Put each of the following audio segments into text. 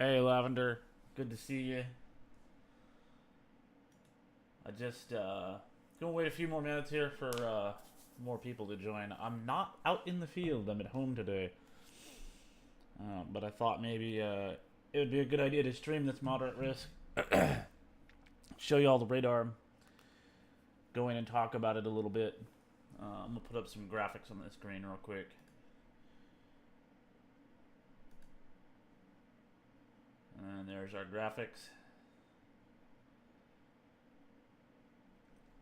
Hey, Lavender. Good to see you. I just gonna wait a few more minutes here for more people to join. I'm not out in the field. I'm at home today. But I thought maybe it would be a good idea to stream this moderate risk. Show you all the radar. Go in and talk about it a little bit. I'm gonna put up some graphics on the screen real quick. And there's our graphics.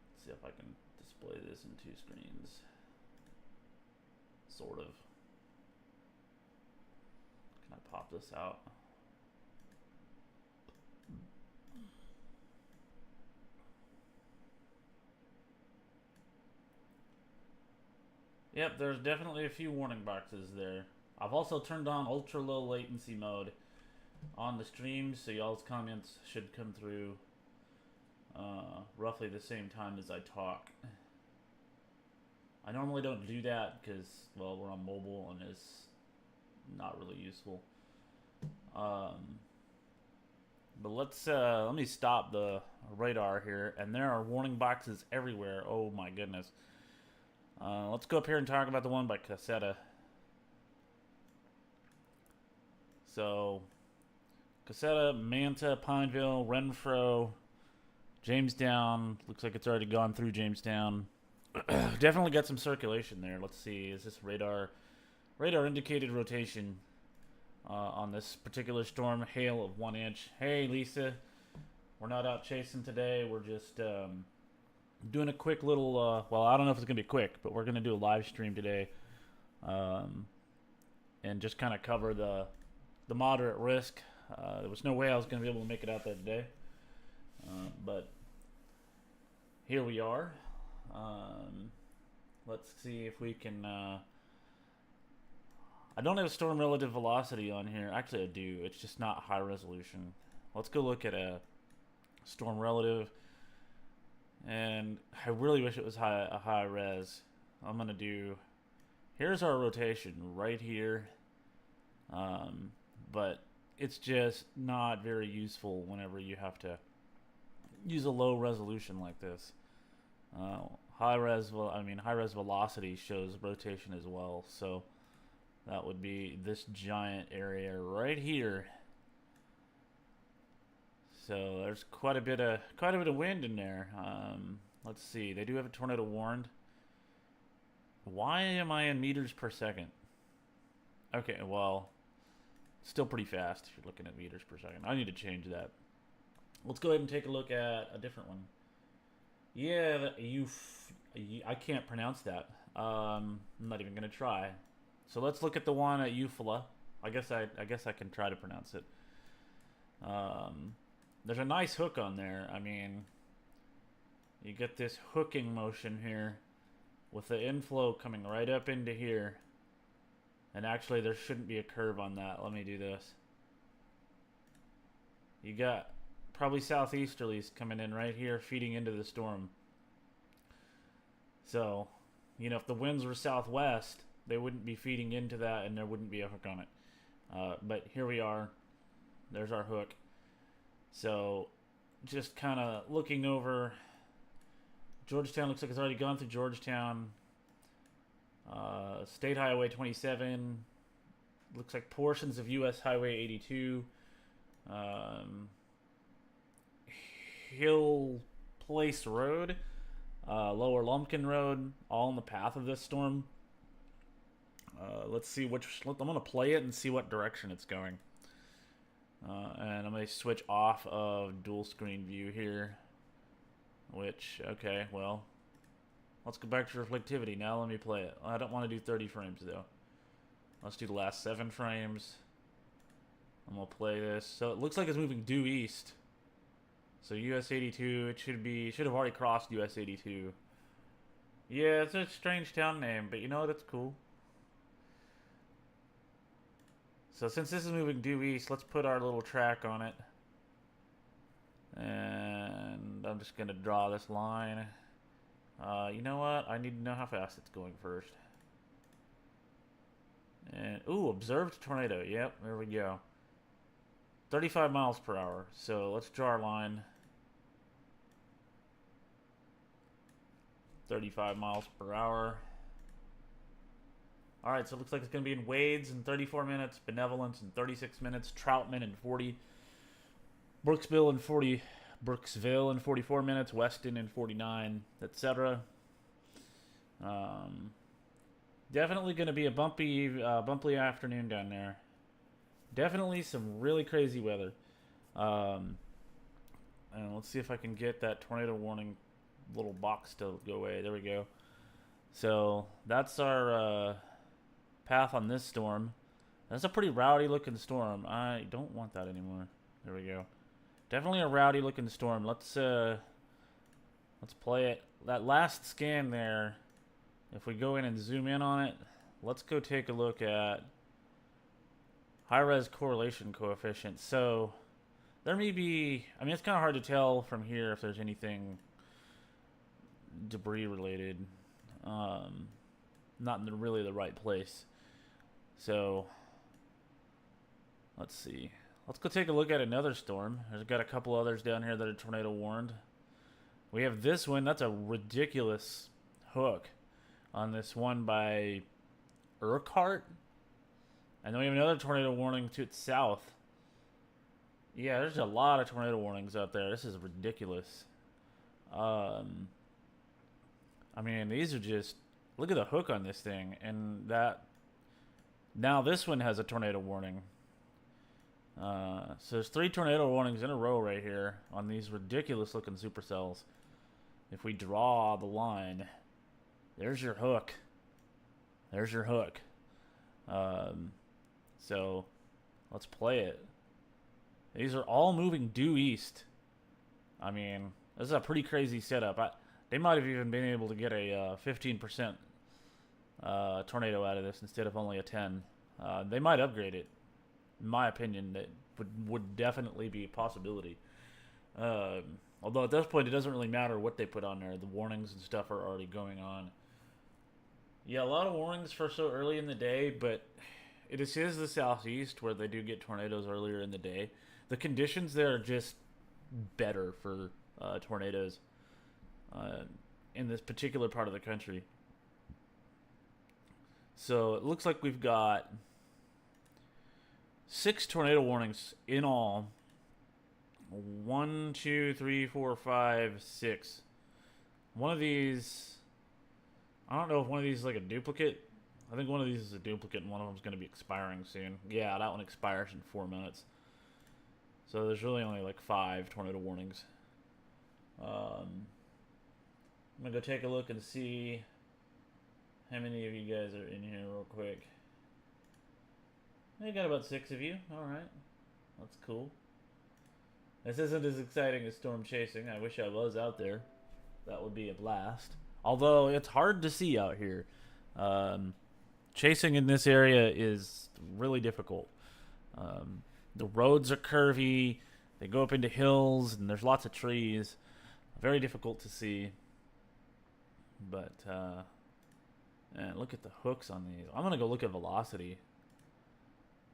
Let's see if I can display this in two screens. Sort of. Can I pop this out? Yep, there's definitely a few warning boxes there. I've also turned on ultra low latency mode on the stream, so y'all's comments should come through roughly the same time as I talk. I normally don't do that because, well, we're on mobile and it's not really useful. But let me stop the radar here, and there are warning boxes everywhere. Oh my goodness. Let's go up here and talk about the one by Caseta. So, Caseta, Manta, Pineville, Renfro, Jamestown. Looks like it's already gone through Jamestown. Definitely got some circulation there. Let's see. Is this radar indicated rotation on this particular storm? Hail of 1 inch. Hey, Lisa. We're not out chasing today. We're just doing a quick little, well, I don't know if it's going to be quick, but we're going to do a live stream today. And just kind of cover the moderate risk. There was no way I was going to be able to make it out there today. But here we are. Let's see if we can... I don't have a storm relative velocity on here. Actually, I do. It's just not high resolution. Let's go look at a storm relative. And I really wish it was a high res. I'm going to do... Here's our rotation right here. But it's just not very useful whenever you have to use a low resolution like this. High res velocity shows rotation as well, so that would be this giant area right here. So there's quite a bit of wind in there. Let's see. They do have a tornado warned. Why am I in meters per second? Okay, well, still pretty fast if you're looking at meters per second. I need to change that. Let's go ahead and take a look at a different one. Yeah, I can't pronounce that. I'm not even gonna try. So let's look at the one at Eufaula. I guess I can try to pronounce it. There's a nice hook on there. I mean, you get this hooking motion here with the inflow coming right up into here. And actually, there shouldn't be a curve on that. Let me do this. You got probably southeasterlies coming in right here, feeding into the storm. So, you know, if the winds were southwest, they wouldn't be feeding into that and there wouldn't be a hook on it. But here we are. There's our hook. So, just kind of looking over. Georgetown looks like it's already gone through Georgetown. State Highway 27. Looks like portions of US Highway 82. Hill Place Road. Lower Lumpkin Road. All in the path of this storm. Let's see which... I'm going to play it and see what direction it's going. And I'm going to switch off of dual screen view here. Which, okay, well, let's go back to reflectivity. Now let me play it. I don't want to do 30 frames, though. Let's do the last 7 frames. I'm going to play this. So it looks like it's moving due east. So US 82, it should have already crossed US 82. Yeah, it's a strange town name, but you know, that's cool. So since this is moving due east, let's put our little track on it. And I'm just going to draw this line. You know what? I need to know how fast it's going first. And, ooh, observed tornado. Yep, there we go. 35 miles per hour. So let's draw our line. 35 miles per hour. All right, so it looks like it's going to be in Wades in 34 minutes, Benevolence in 36 minutes, Troutman in 40, Brooksville in 44 minutes, Weston in 49, etc. Definitely going to be a bumpy afternoon down there. Definitely some really crazy weather. And let's see if I can get that tornado warning little box to go away. There we go. So that's our path on this storm. That's a pretty rowdy looking storm. I don't want that anymore. There we go. Definitely a rowdy looking storm. Let's play it. That last scan there, if we go in and zoom in on it, let's go take a look at high-res correlation coefficient. So there may be, I mean, it's kind of hard to tell from here if there's anything debris related. Not in really the right place. So let's see. Let's go take a look at another storm. There's got a couple others down here that are tornado warned. We have this one. That's a ridiculous hook on this one by Urquhart. And then we have another tornado warning to its south. Yeah, there's a lot of tornado warnings out there. This is ridiculous. I mean, these are just, look at the hook on this thing. And that, now this one has a tornado warning. So there's 3 tornado warnings in a row right here on these ridiculous looking supercells. If we draw the line, there's your hook. There's your hook. So let's play it. These are all moving due east. I mean, this is a pretty crazy setup. They might have even been able to get a 15% tornado out of this instead of only a 10. They might upgrade it. In my opinion, that would definitely be a possibility. Although at this point, it doesn't really matter what they put on there. The warnings and stuff are already going on. Yeah, a lot of warnings for so early in the day, but it is the southeast where they do get tornadoes earlier in the day. The conditions there are just better for tornadoes in this particular part of the country. So it looks like we've got 6 tornado warnings in all. 1, 2, 3, 4, 5, 6. One of these, I don't know if one of these is like a duplicate. I think one of these is a duplicate and one of them is going to be expiring soon. Yeah, that one expires in 4 minutes. So there's really only like 5 tornado warnings. I'm going to go take a look and see how many of you guys are in here real quick. I got about 6 of you. Alright. That's cool. This isn't as exciting as storm chasing. I wish I was out there. That would be a blast. Although, it's hard to see out here. Chasing in this area is really difficult. The roads are curvy. They go up into hills, and there's lots of trees. Very difficult to see. But, man, look at the hooks on these. I'm going to go look at velocity.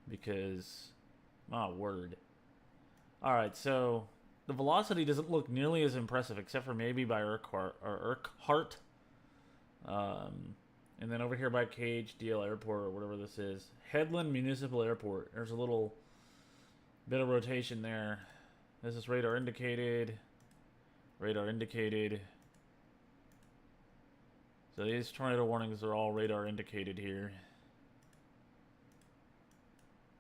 Because, my word. Alright, so the velocity doesn't look nearly as impressive, except for maybe by Urquhart. And then over here by KHDL Airport, or whatever this is. Headland Municipal Airport. There's a little bit of rotation there. This is radar indicated. Radar indicated. So these tornado warnings are all radar indicated here.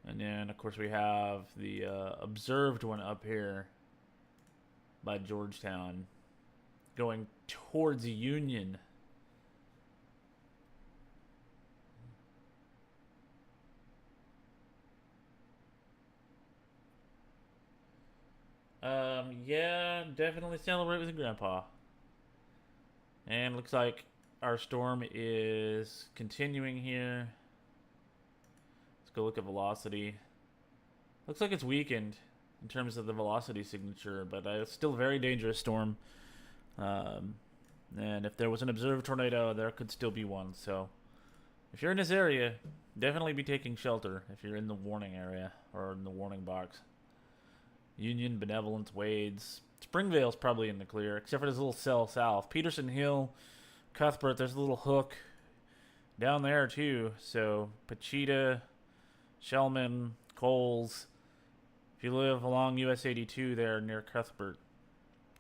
And then, of course, we have the observed one up here by Georgetown going towards Union. Yeah, definitely celebrate with your grandpa. And looks like our storm is continuing here. Go look at velocity. Looks like it's weakened in terms of the velocity signature, but it's still a very dangerous storm. And if there was an observed tornado, there could still be one. So if you're in this area, definitely be taking shelter if you're in the warning area or in the warning box. Union, Benevolence, Wades. Springvale's probably in the clear, except for this little cell south. Peterson Hill, Cuthbert, there's a little hook down there too. So Pachita, Shellman, Coles. If you live along US 82 there near Cuthbert,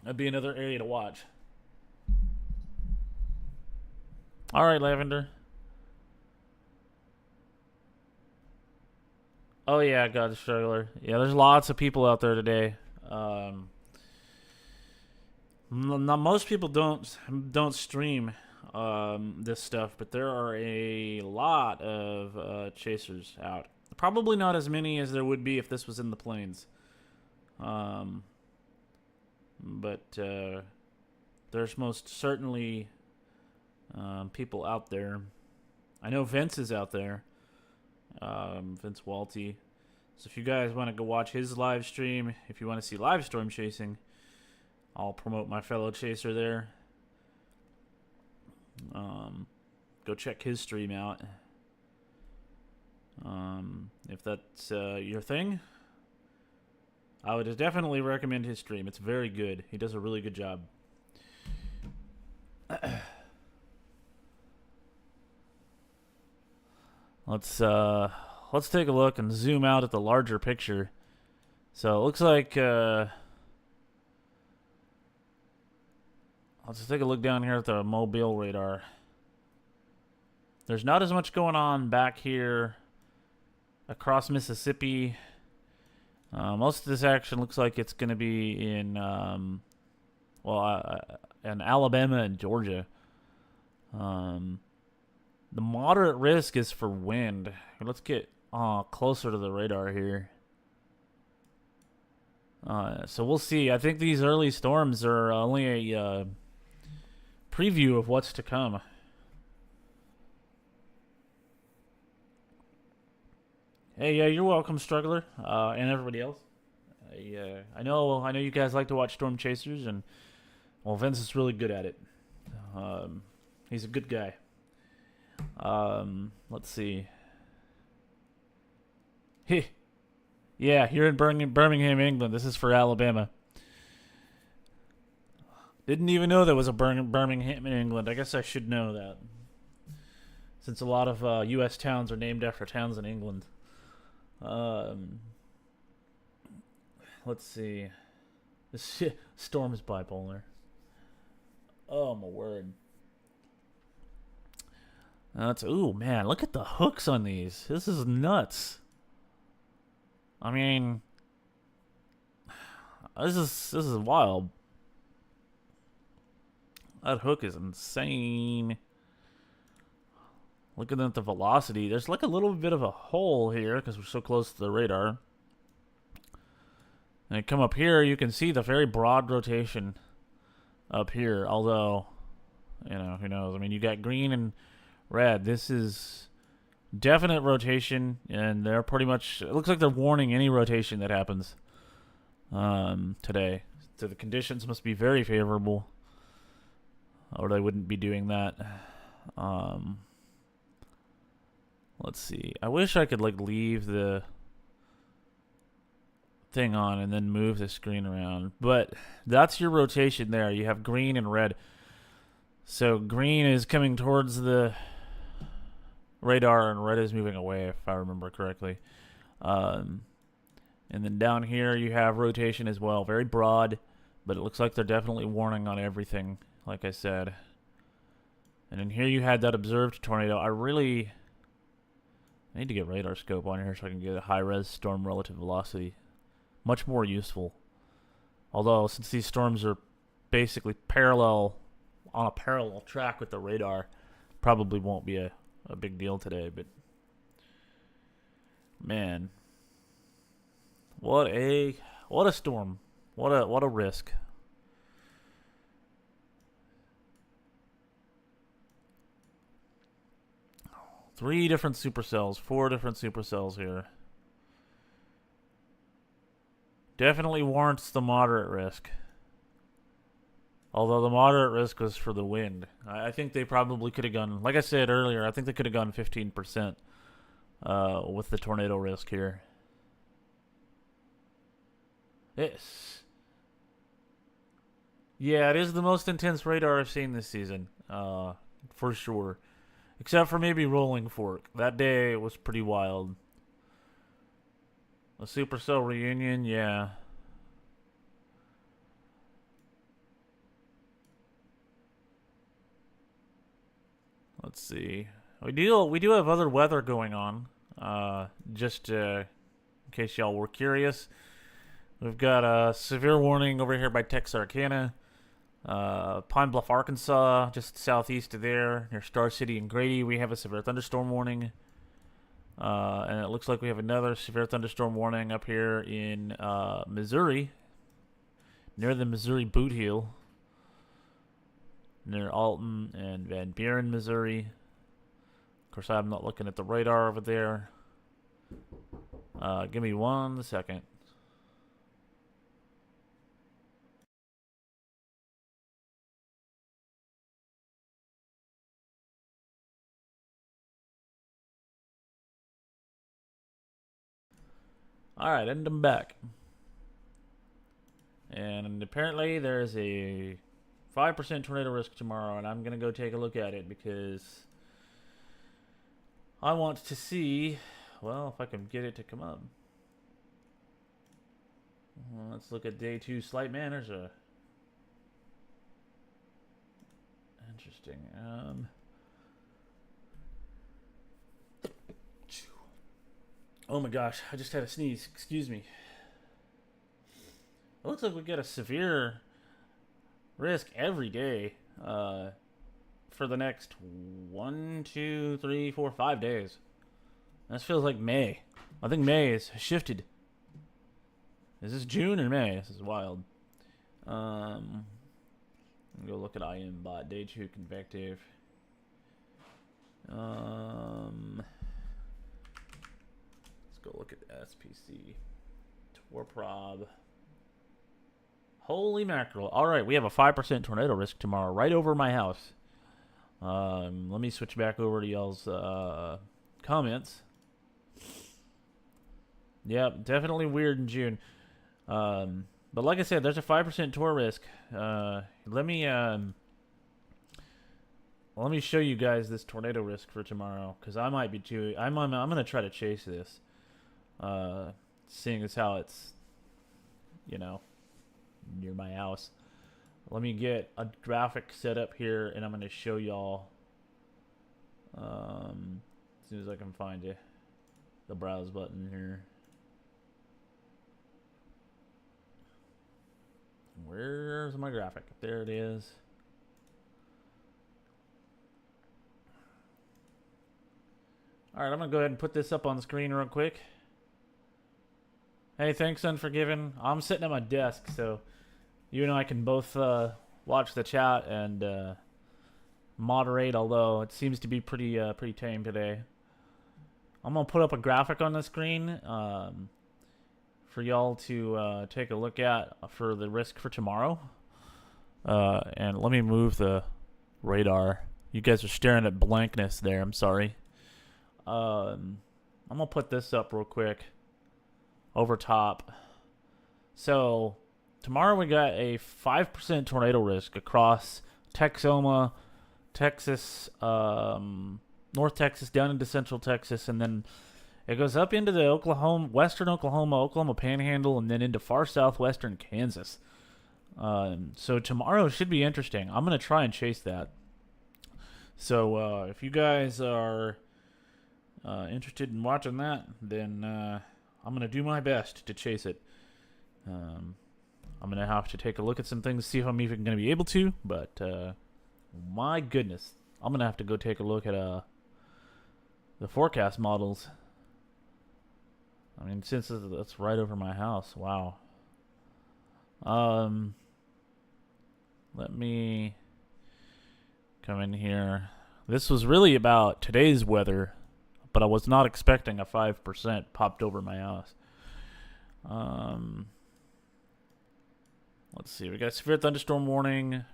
that'd be another area to watch. All right, Lavender. Oh yeah, God the Struggler. Yeah, there's lots of people out there today. Most people don't stream this stuff, but there are a lot of chasers out. Probably not as many as there would be if this was in the plains. But there's most certainly people out there. I know Vince is out there. Vince Walty. So if you guys want to go watch his live stream, if you want to see live storm chasing, I'll promote my fellow chaser there. Go check his stream out. If that's your thing, I would definitely recommend his stream. It's very good. He does a really good job. Let's take a look and zoom out at the larger picture. So it looks like let's take a look down here at the Mobile radar. There's not as much going on back here across Mississippi. Most of this action looks like it's going to be in Alabama and Georgia. The moderate risk is for wind. Let's get closer to the radar here. So we'll see. I think these early storms are only a preview of what's to come. Hey, yeah, you're welcome, Struggler, and everybody else. I know you guys like to watch Storm Chasers, and well, Vince is really good at it. He's a good guy. Let's see. Yeah, here in Birmingham, England. This is for Alabama. Didn't even know there was a Birmingham in England. I guess I should know that, since a lot of U.S. towns are named after towns in England. Let's see. This storm is bipolar. Oh my word. Ooh man, look at the hooks on these. This is nuts. I mean, this is wild. That hook is insane. Looking at the velocity, there's like a little bit of a hole here because we're so close to the radar. And come up here, you can see the very broad rotation up here. Although, who knows? I mean, you got green and red. This is definite rotation, and they're pretty much. It looks like they're warning any rotation that happens today. So the conditions must be very favorable, or they wouldn't be doing that. Let's see. I wish I could leave the thing on and then move the screen around. But that's your rotation there. You have green and red. So green is coming towards the radar and red is moving away, if I remember correctly. And then down here you have rotation as well. Very broad, but it looks like they're definitely warning on everything, like I said. And then here you had that observed tornado. I need to get radar scope on here so I can get a high-res storm relative velocity. Much more useful. Although, since these storms are basically on a parallel track with the radar, probably won't be a big deal today, but man. What a storm. What a risk. Four different supercells here. Definitely warrants the moderate risk. Although the moderate risk was for the wind. I think they probably could have gone, like I said earlier, I think they could have gone 15% with the tornado risk here. This. Yeah, it is the most intense radar I've seen this season. For sure. Except for maybe Rolling Fork. That day was pretty wild. A Supercell reunion, yeah. Let's see. We do have other weather going on. Just in case y'all were curious, we've got a severe warning over here by Texarkana, Pine Bluff, Arkansas, just southeast of there, near Star City and Grady. We have a severe thunderstorm warning, and it looks like we have another severe thunderstorm warning up here in Missouri, near the Missouri Boot Heel, near Alton and Van Buren, Missouri. Of course, I'm not looking at the radar over there. Give me 1 second. Alright, and I'm back. And apparently there's a 5% tornado risk tomorrow, and I'm going to go take a look at it because I want to see, well, if I can get it to come up. Well, let's look at day 2 slight manners. Interesting. Oh my gosh, I just had a sneeze. Excuse me. It looks like we get a severe risk every day for the next 1, 2, 3, 4, 5 days. This feels like May. I think May is shifted. Is this June or May? This is wild. Let me go look at IMBot. Day 2 convective. Let's go look at SPC. Torprob. Holy mackerel. Alright, we have a 5% tornado risk tomorrow right over my house. Let me switch back over to y'all's comments. Yep, definitely weird in June. But like I said, there's a 5% tor risk. Let me show you guys this tornado risk for tomorrow, because I might be too. I'm gonna try to chase this. Seeing as how it's, near my house. Let me get a graphic set up here, and I'm gonna show y'all. As soon as I can find it, the browse button here. Where's my graphic? There it is. Alright, I'm going to go ahead and put this up on the screen real quick. Hey, thanks, Unforgiven. I'm sitting at my desk, so you and I can both watch the chat and moderate, although it seems to be pretty tame today. I'm going to put up a graphic on the screen for y'all to take a look at for the risk for tomorrow. And let me move the radar. You guys are staring at blankness there. I'm sorry. I'm going to put this up real quick over top. So tomorrow we got a 5% tornado risk across Texoma, Texas, North Texas, down into Central Texas, and then it goes up into the western Oklahoma Panhandle, and then into far southwestern Kansas. So tomorrow should be interesting. I'm going to try and chase that. So if you guys are interested in watching that, then I'm going to do my best to chase it. I'm going to have to take a look at some things, see if I'm even going to be able to, but my goodness, I'm going to have to go take a look at the forecast models. I mean, since that's right over my house, wow. Let me come in here. This was really about today's weather, but I was not expecting a 5% popped over my house. Let's see. We got a severe thunderstorm warning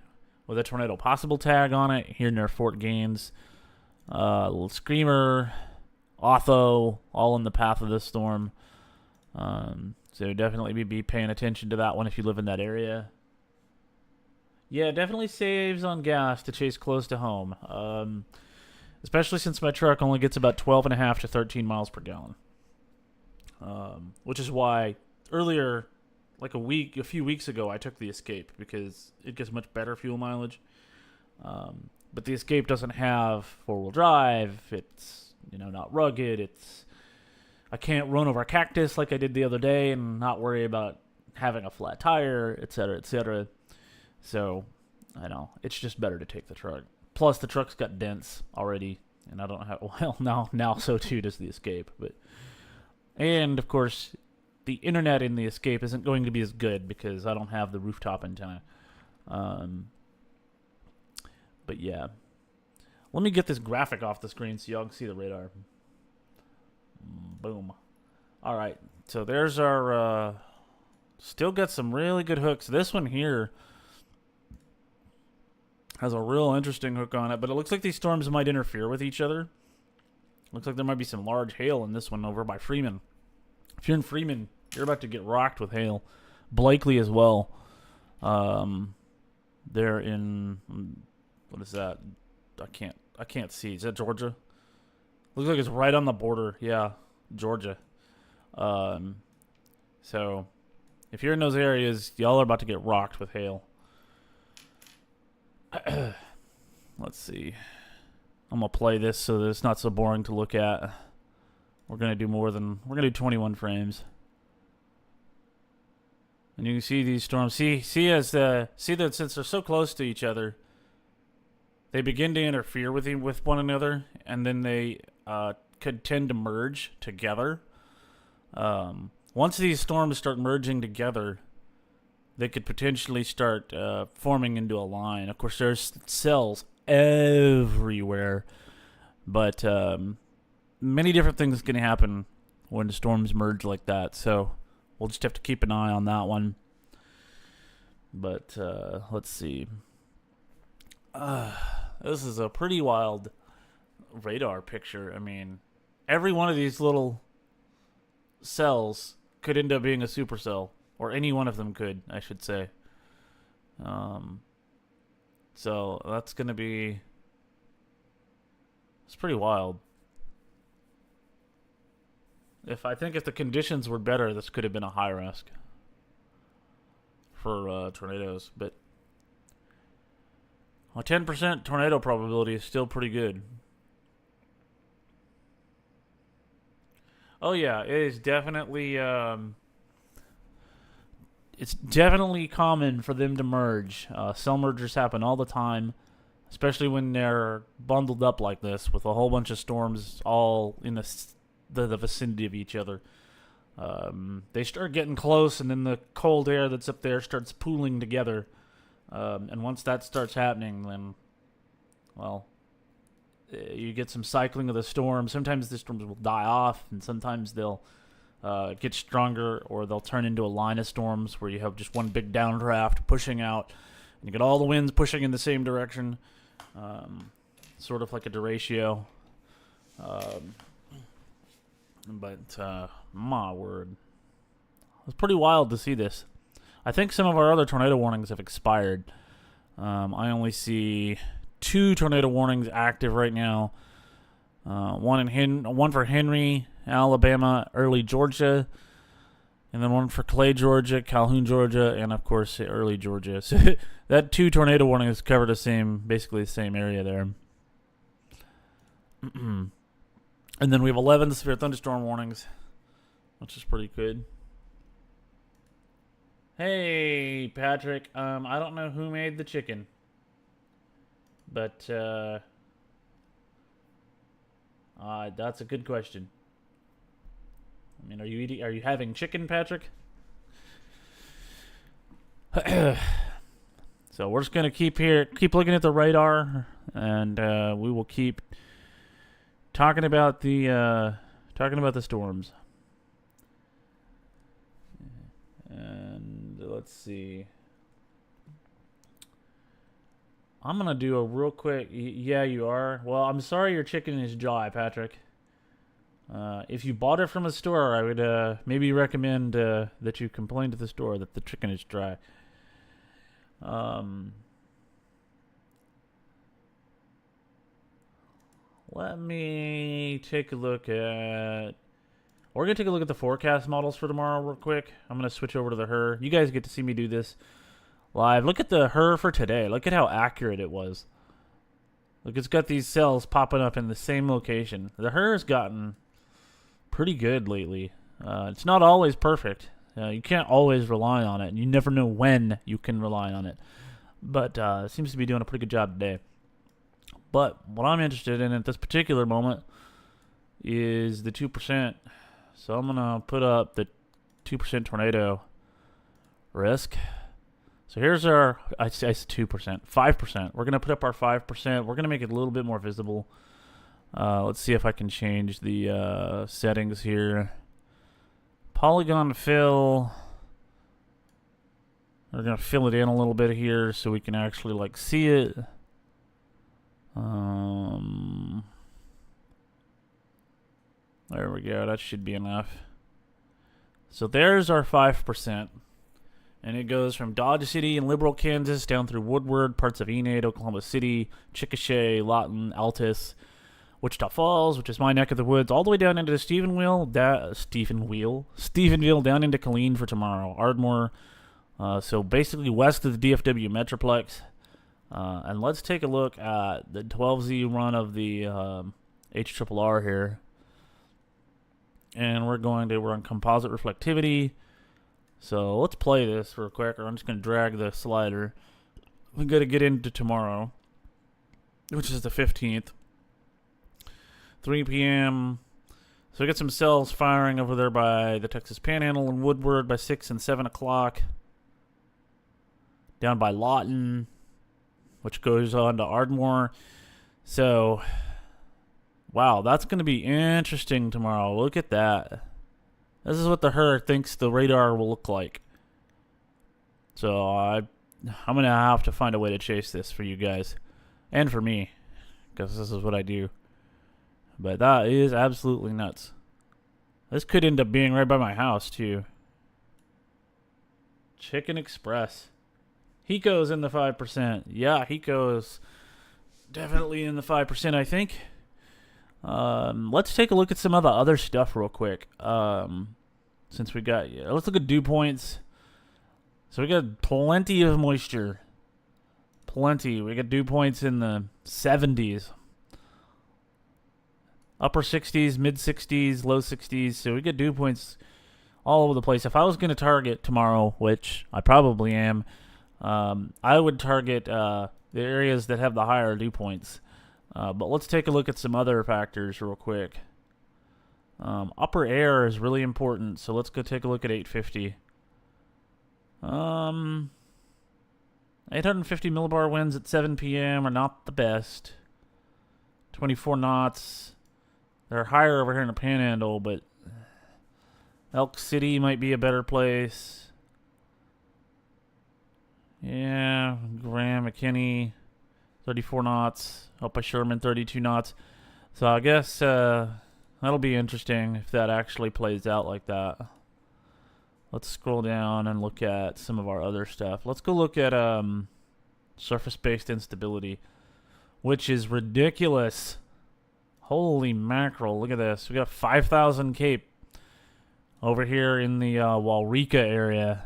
with a tornado possible tag on it here near Fort Gaines. Little Screamer, Otho, all in the path of this storm. So definitely be paying attention to that one if you live in that area. Yeah, definitely saves on gas to chase close to home. Especially since my truck only gets about 12.5 to 13 miles per gallon. Which is why earlier, like a few weeks ago, I took the Escape because it gets much better fuel mileage. But the Escape doesn't have four-wheel drive. It's not rugged. I can't run over a cactus like I did the other day and not worry about having a flat tire, etc., etc. So, I know it's just better to take the truck. Plus, the truck's got dents already, and I don't have. Well, now so too does the Escape. And of course, the internet in the Escape isn't going to be as good because I don't have the rooftop antenna. But yeah, let me get this graphic off the screen so y'all can see the radar. Boom. All right, so there's our. Still got some really good hooks. This one here has a real interesting hook on it, but it looks like these storms might interfere with each other. Looks like there might be some large hail in this one over by Freeman. If you're in Freeman, you're about to get rocked with hail. Blakely as well. They're in, what is that? I can't see. Is that Georgia? Looks like it's right on the border. Yeah, Georgia. So if you're in those areas, y'all are about to get rocked with hail. Let's see. I'm gonna play this so that it's not so boring to look at. We're gonna do 21 frames. And you can see these storms. See that since they're so close to each other, they begin to interfere with one another, and then they could tend to merge together. Once these storms start merging together, they could potentially start forming into a line. Of course, there's cells everywhere, but many different things can happen when the storms merge like that. So we'll just have to keep an eye on that one. But let's see. This is a pretty wild radar picture. I mean, every one of these little cells could end up being a supercell, or any one of them could, I should say. So that's gonna be. It's pretty wild. If the conditions were better, this could have been a high risk for tornadoes, but a 10% tornado probability is still pretty good. Oh yeah, it is definitely it's definitely common for them to merge. Cell mergers happen all the time, especially when they're bundled up like this with a whole bunch of storms all in the vicinity of each other. They start getting close, and then the cold air that's up there starts pooling together. And once that starts happening, then, well, you get some cycling of the storm. Sometimes the storms will die off, and sometimes they'll get stronger, or they'll turn into a line of storms where you have just one big downdraft pushing out, and you get all the winds pushing in the same direction, sort of like a derecho. But my word, it's pretty wild to see this. I think some of our other tornado warnings have expired. I only see 2 tornado warnings active right now. One for Henry, Alabama, early Georgia, and then one for Clay, Georgia, Calhoun, Georgia, and of course early Georgia. So that 2 tornado warnings cover basically the same area there. And then we have 11 severe thunderstorm warnings, which is pretty good. Hey, Patrick. I don't know who made the chicken, but that's a good question. I mean, are you having chicken, Patrick? So we're just gonna keep looking at the radar, and we will keep talking about the storms. And let's see. I'm going to do a real quick. Yeah, you are. Well, I'm sorry your chicken is dry, Patrick. If you bought it from a store, I would maybe recommend that you complain to the store that the chicken is dry. Let me take a look at... We're going to take a look at the forecast models for tomorrow real quick. I'm going to switch over to the HER. You guys get to see me do this live. Look at the HER for today. Look at how accurate it was. Look, it's got these cells popping up in the same location. The HER has gotten pretty good lately. It's not always perfect. You can't always rely on it, and you never know when you can rely on it. But it seems to be doing a pretty good job today. But what I'm interested in at this particular moment is the 2%. So I'm going to put up the 2% tornado risk. So here's our, I said 2%, 5%. We're going to put up our 5%. We're going to make it a little bit more visible. Let's see if I can change the settings here. Polygon fill. We're going to fill it in a little bit here so we can actually like see it. There we go. That should be enough. So there's our 5%. And it goes from Dodge City in Liberal, Kansas, down through Woodward, parts of Enid, Oklahoma City, Chickasha, Lawton, Altus, Wichita Falls, which is my neck of the woods, all the way down into Stephenville, down into Killeen for tomorrow. Ardmore, so basically west of the DFW Metroplex. And let's take a look at the 12Z run of the HRRR here. And we're on composite reflectivity. So let's play this real quick, or I'm just going to drag the slider. We're going to get into tomorrow, which is the 15th. 3 p.m. So we got some cells firing over there by the Texas Panhandle and Woodward by 6 and 7 o'clock. Down by Lawton, which goes on to Ardmore. So, wow, that's going to be interesting tomorrow. Look at that. This is what the HER thinks the radar will look like. So I'm going to have to find a way to chase this for you guys. And for me. Because this is what I do. But that is absolutely nuts. This could end up being right by my house, too. Chicken Express. Hiko's in the 5%. Yeah, Hiko's definitely in the 5%, I think. Let's take a look at some of the other stuff real quick. Since we got, let's look at dew points. So we got plenty of moisture. Plenty. We got dew points in the 70s. Upper 60s, mid 60s, low 60s. So we got dew points all over the place. If I was going to target tomorrow, which I probably am, I would target the areas that have the higher dew points. But let's take a look at some other factors real quick. Upper air is really important, so let's go take a look at 850. 850 millibar winds at 7 p.m. are not the best. 24 knots. They're higher over here in the Panhandle, but Elk City might be a better place. Yeah, Graham, McKinney, 34 knots. Up by Sherman, 32 knots. So I guess that'll be interesting if that actually plays out like that. Let's scroll down and look at some of our other stuff. Let's go look at surface-based instability, which is ridiculous. Holy mackerel, look at this. We got 5,000 Cape over here in the Waurika area.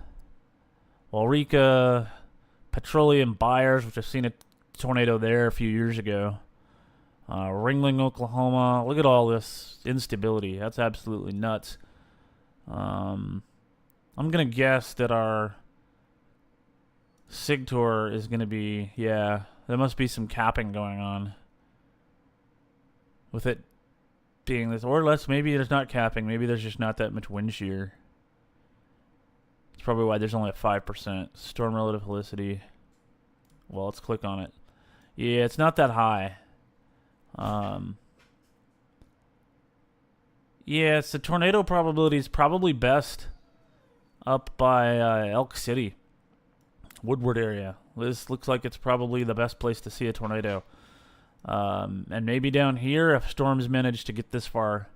Waurika, Petroleum Buyers, which I've seen a tornado there a few years ago. Ringling, Oklahoma. Look at all this instability. That's absolutely nuts. I'm going to guess that our SIGTOR is going to be, yeah, there must be some capping going on. With it being this, or less, maybe there's not capping. Maybe there's just not that much wind shear. That's probably why there's only a 5%. Storm relative helicity. Well, let's click on it. Yeah, it's not that high. Yeah, it's the tornado probability is probably best up by Elk City, Woodward area. This looks like it's probably the best place to see a tornado. And maybe down here, if storms manage to get this far,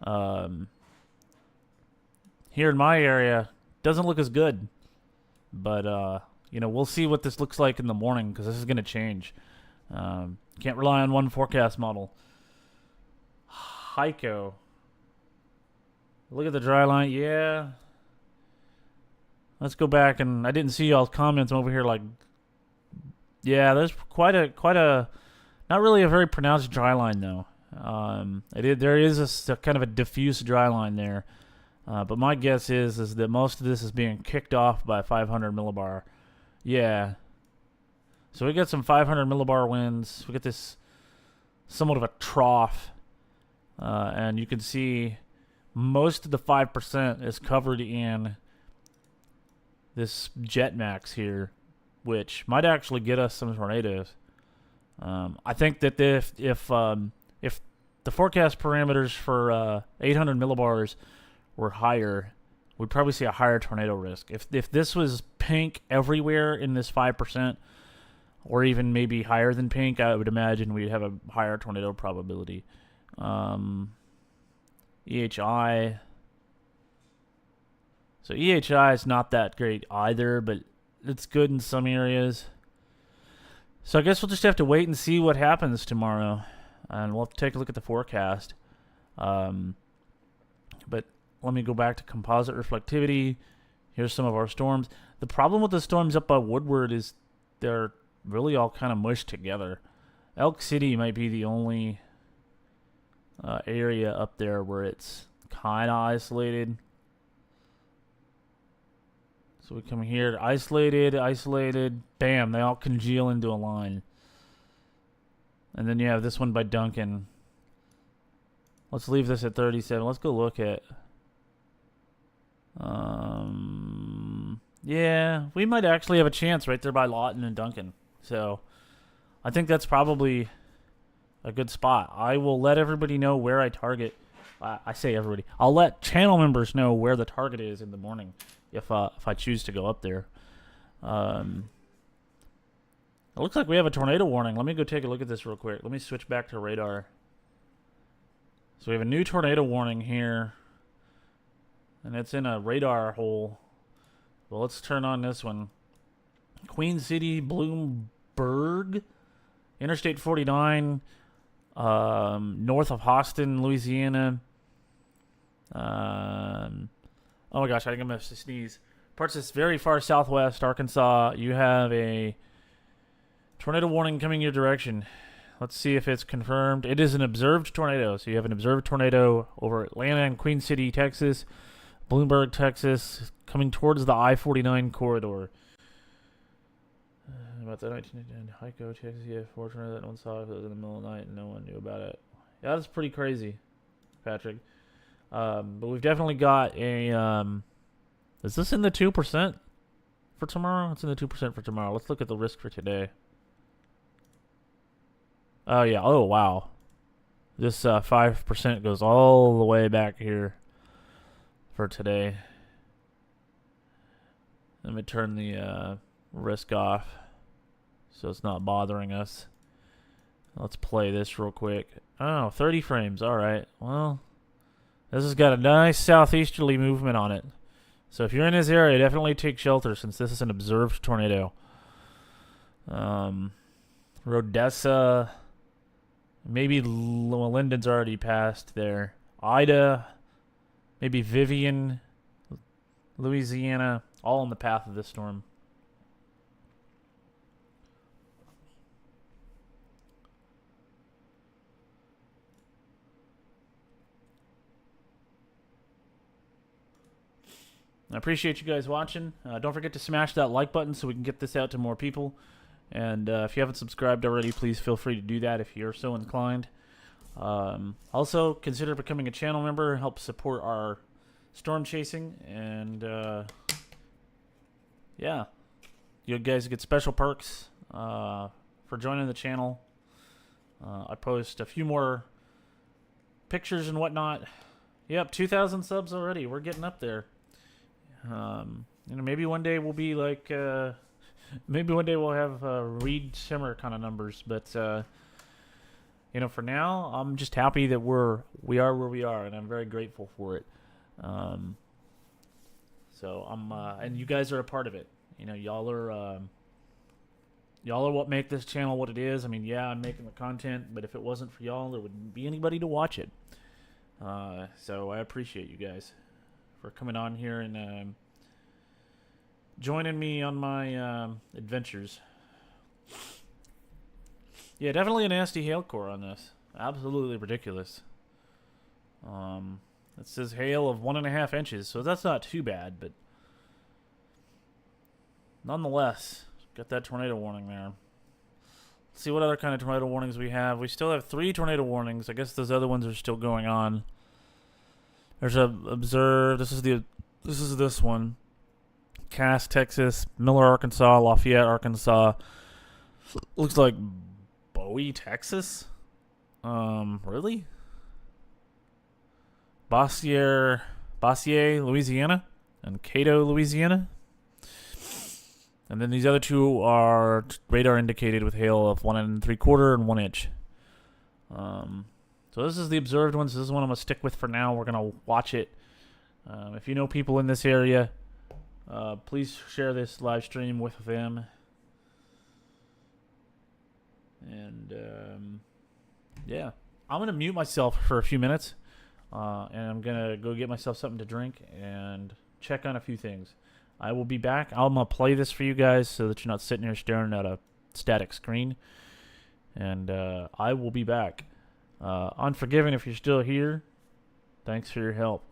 Here in my area, doesn't look as good. But, you know, we'll see what this looks like in the morning because this is going to change. Can't rely on one forecast model. Heiko. Look at the dry line. Yeah. Let's go back, and I didn't see y'all's comments over here. Like, yeah, there's quite a, not really a very pronounced dry line though. There is a kind of a diffuse dry line there, but my guess is that most of this is being kicked off by 500 millibar. Yeah. So we got some 500 millibar winds. We get this somewhat of a trough, and you can see most of the 5% is covered in this jet max here, which might actually get us some tornadoes. I think that if the forecast parameters for 800 millibars were higher, we'd probably see a higher tornado risk. If this was pink everywhere in this 5%, or even maybe higher than pink, I would imagine we'd have a higher tornado probability. EHI. So EHI is not that great either, but it's good in some areas. So I guess we'll just have to wait and see what happens tomorrow, and we'll have to take a look at the forecast. But let me go back to composite reflectivity. Here's some of our storms. The problem with the storms up by Woodward is they're really all kind of mushed together. Elk City might be the only area up there where it's kind of isolated. So we come here, isolated, bam, they all congeal into a line. And then you have this one by Duncan. Let's leave this at 37. Let's go look at... yeah, we might actually have a chance right there by Lawton and Duncan. So I think that's probably a good spot. I will let everybody know where I target. I say everybody. I'll let channel members know where the target is in the morning if I choose to go up there. It looks like we have a tornado warning. Let me go take a look at this real quick. Let me switch back to radar. So we have a new tornado warning here, and it's in a radar hole. Well, let's turn on this one. Queen City, Bloomberg, Interstate 49, north of Austin, Louisiana. Oh my gosh, I think I'm going to sneeze. Parts of this very far southwest Arkansas, you have a tornado warning coming your direction. Let's see if it's confirmed. It is an observed tornado. So you have an observed tornado over Atlanta and Queen City, Texas, Bloomberg, Texas, coming towards the I-49 corridor. About the 1910 Heiko, Texas, yeah, fortunate that no one saw it. It was in the middle of the night and no one knew about it. Yeah, that's pretty crazy, Patrick. But we've definitely got a... is this in the 2% for tomorrow? It's in the 2% for tomorrow. Let's look at the risk for today. Oh, yeah. Oh, wow. This 5% goes all the way back here for today. Let me turn the risk off so it's not bothering us. Let's play this real quick. Oh, 30 frames. All right. Well, this has got a nice southeasterly movement on it. So if you're in this area, definitely take shelter since this is an observed tornado. Rodessa. Maybe Linden's already passed there. Ida. Maybe Vivian. Louisiana. All in the path of this storm. I appreciate you guys watching. Don't forget to smash that like button so we can get this out to more people. And if you haven't subscribed already, please feel free to do that if you're so inclined. Also, consider becoming a channel member. Help support our storm chasing. And yeah, you guys get special perks for joining the channel. I post a few more pictures and whatnot. Yep, 2,000 subs already. We're getting up there. You know, maybe one day we'll be like, maybe one day we'll have Reed Shimmer kind of numbers, but For now, I'm just happy that we are where we are, and I'm very grateful for it. Um, so I'm, and you guys are a part of it. Y'all are what make this channel what it is. I mean, yeah, I'm making the content, but if it wasn't for y'all, there wouldn't be anybody to watch it. So I appreciate you guys for coming on here and joining me on my adventures. Yeah, definitely a nasty hail core on this. Absolutely ridiculous. It says hail of 1.5 inches, so that's not too bad, but nonetheless, got that tornado warning there. Let's see what other kind of tornado warnings we have. We still have 3 tornado warnings. I guess those other ones are still going on. There's a observe. This is this one. Cass, Texas, Miller, Arkansas, Lafayette, Arkansas. Looks like Bowie, Texas. Really? Bossier, Louisiana, and Cato, Louisiana. And then these other 2 are radar indicated with hail of 1.75 and 1 inch. So this is the observed one. So this is one I'm gonna stick with for now. We're gonna watch it. If you know people in this area, please share this live stream with them. And yeah, I'm gonna mute myself for a few minutes, and I'm gonna go get myself something to drink and check on a few things. I will be back. I'm gonna play this for you guys so that you're not sitting here staring at a static screen. And I will be back. Unforgiven if you're still here. Thanks for your help.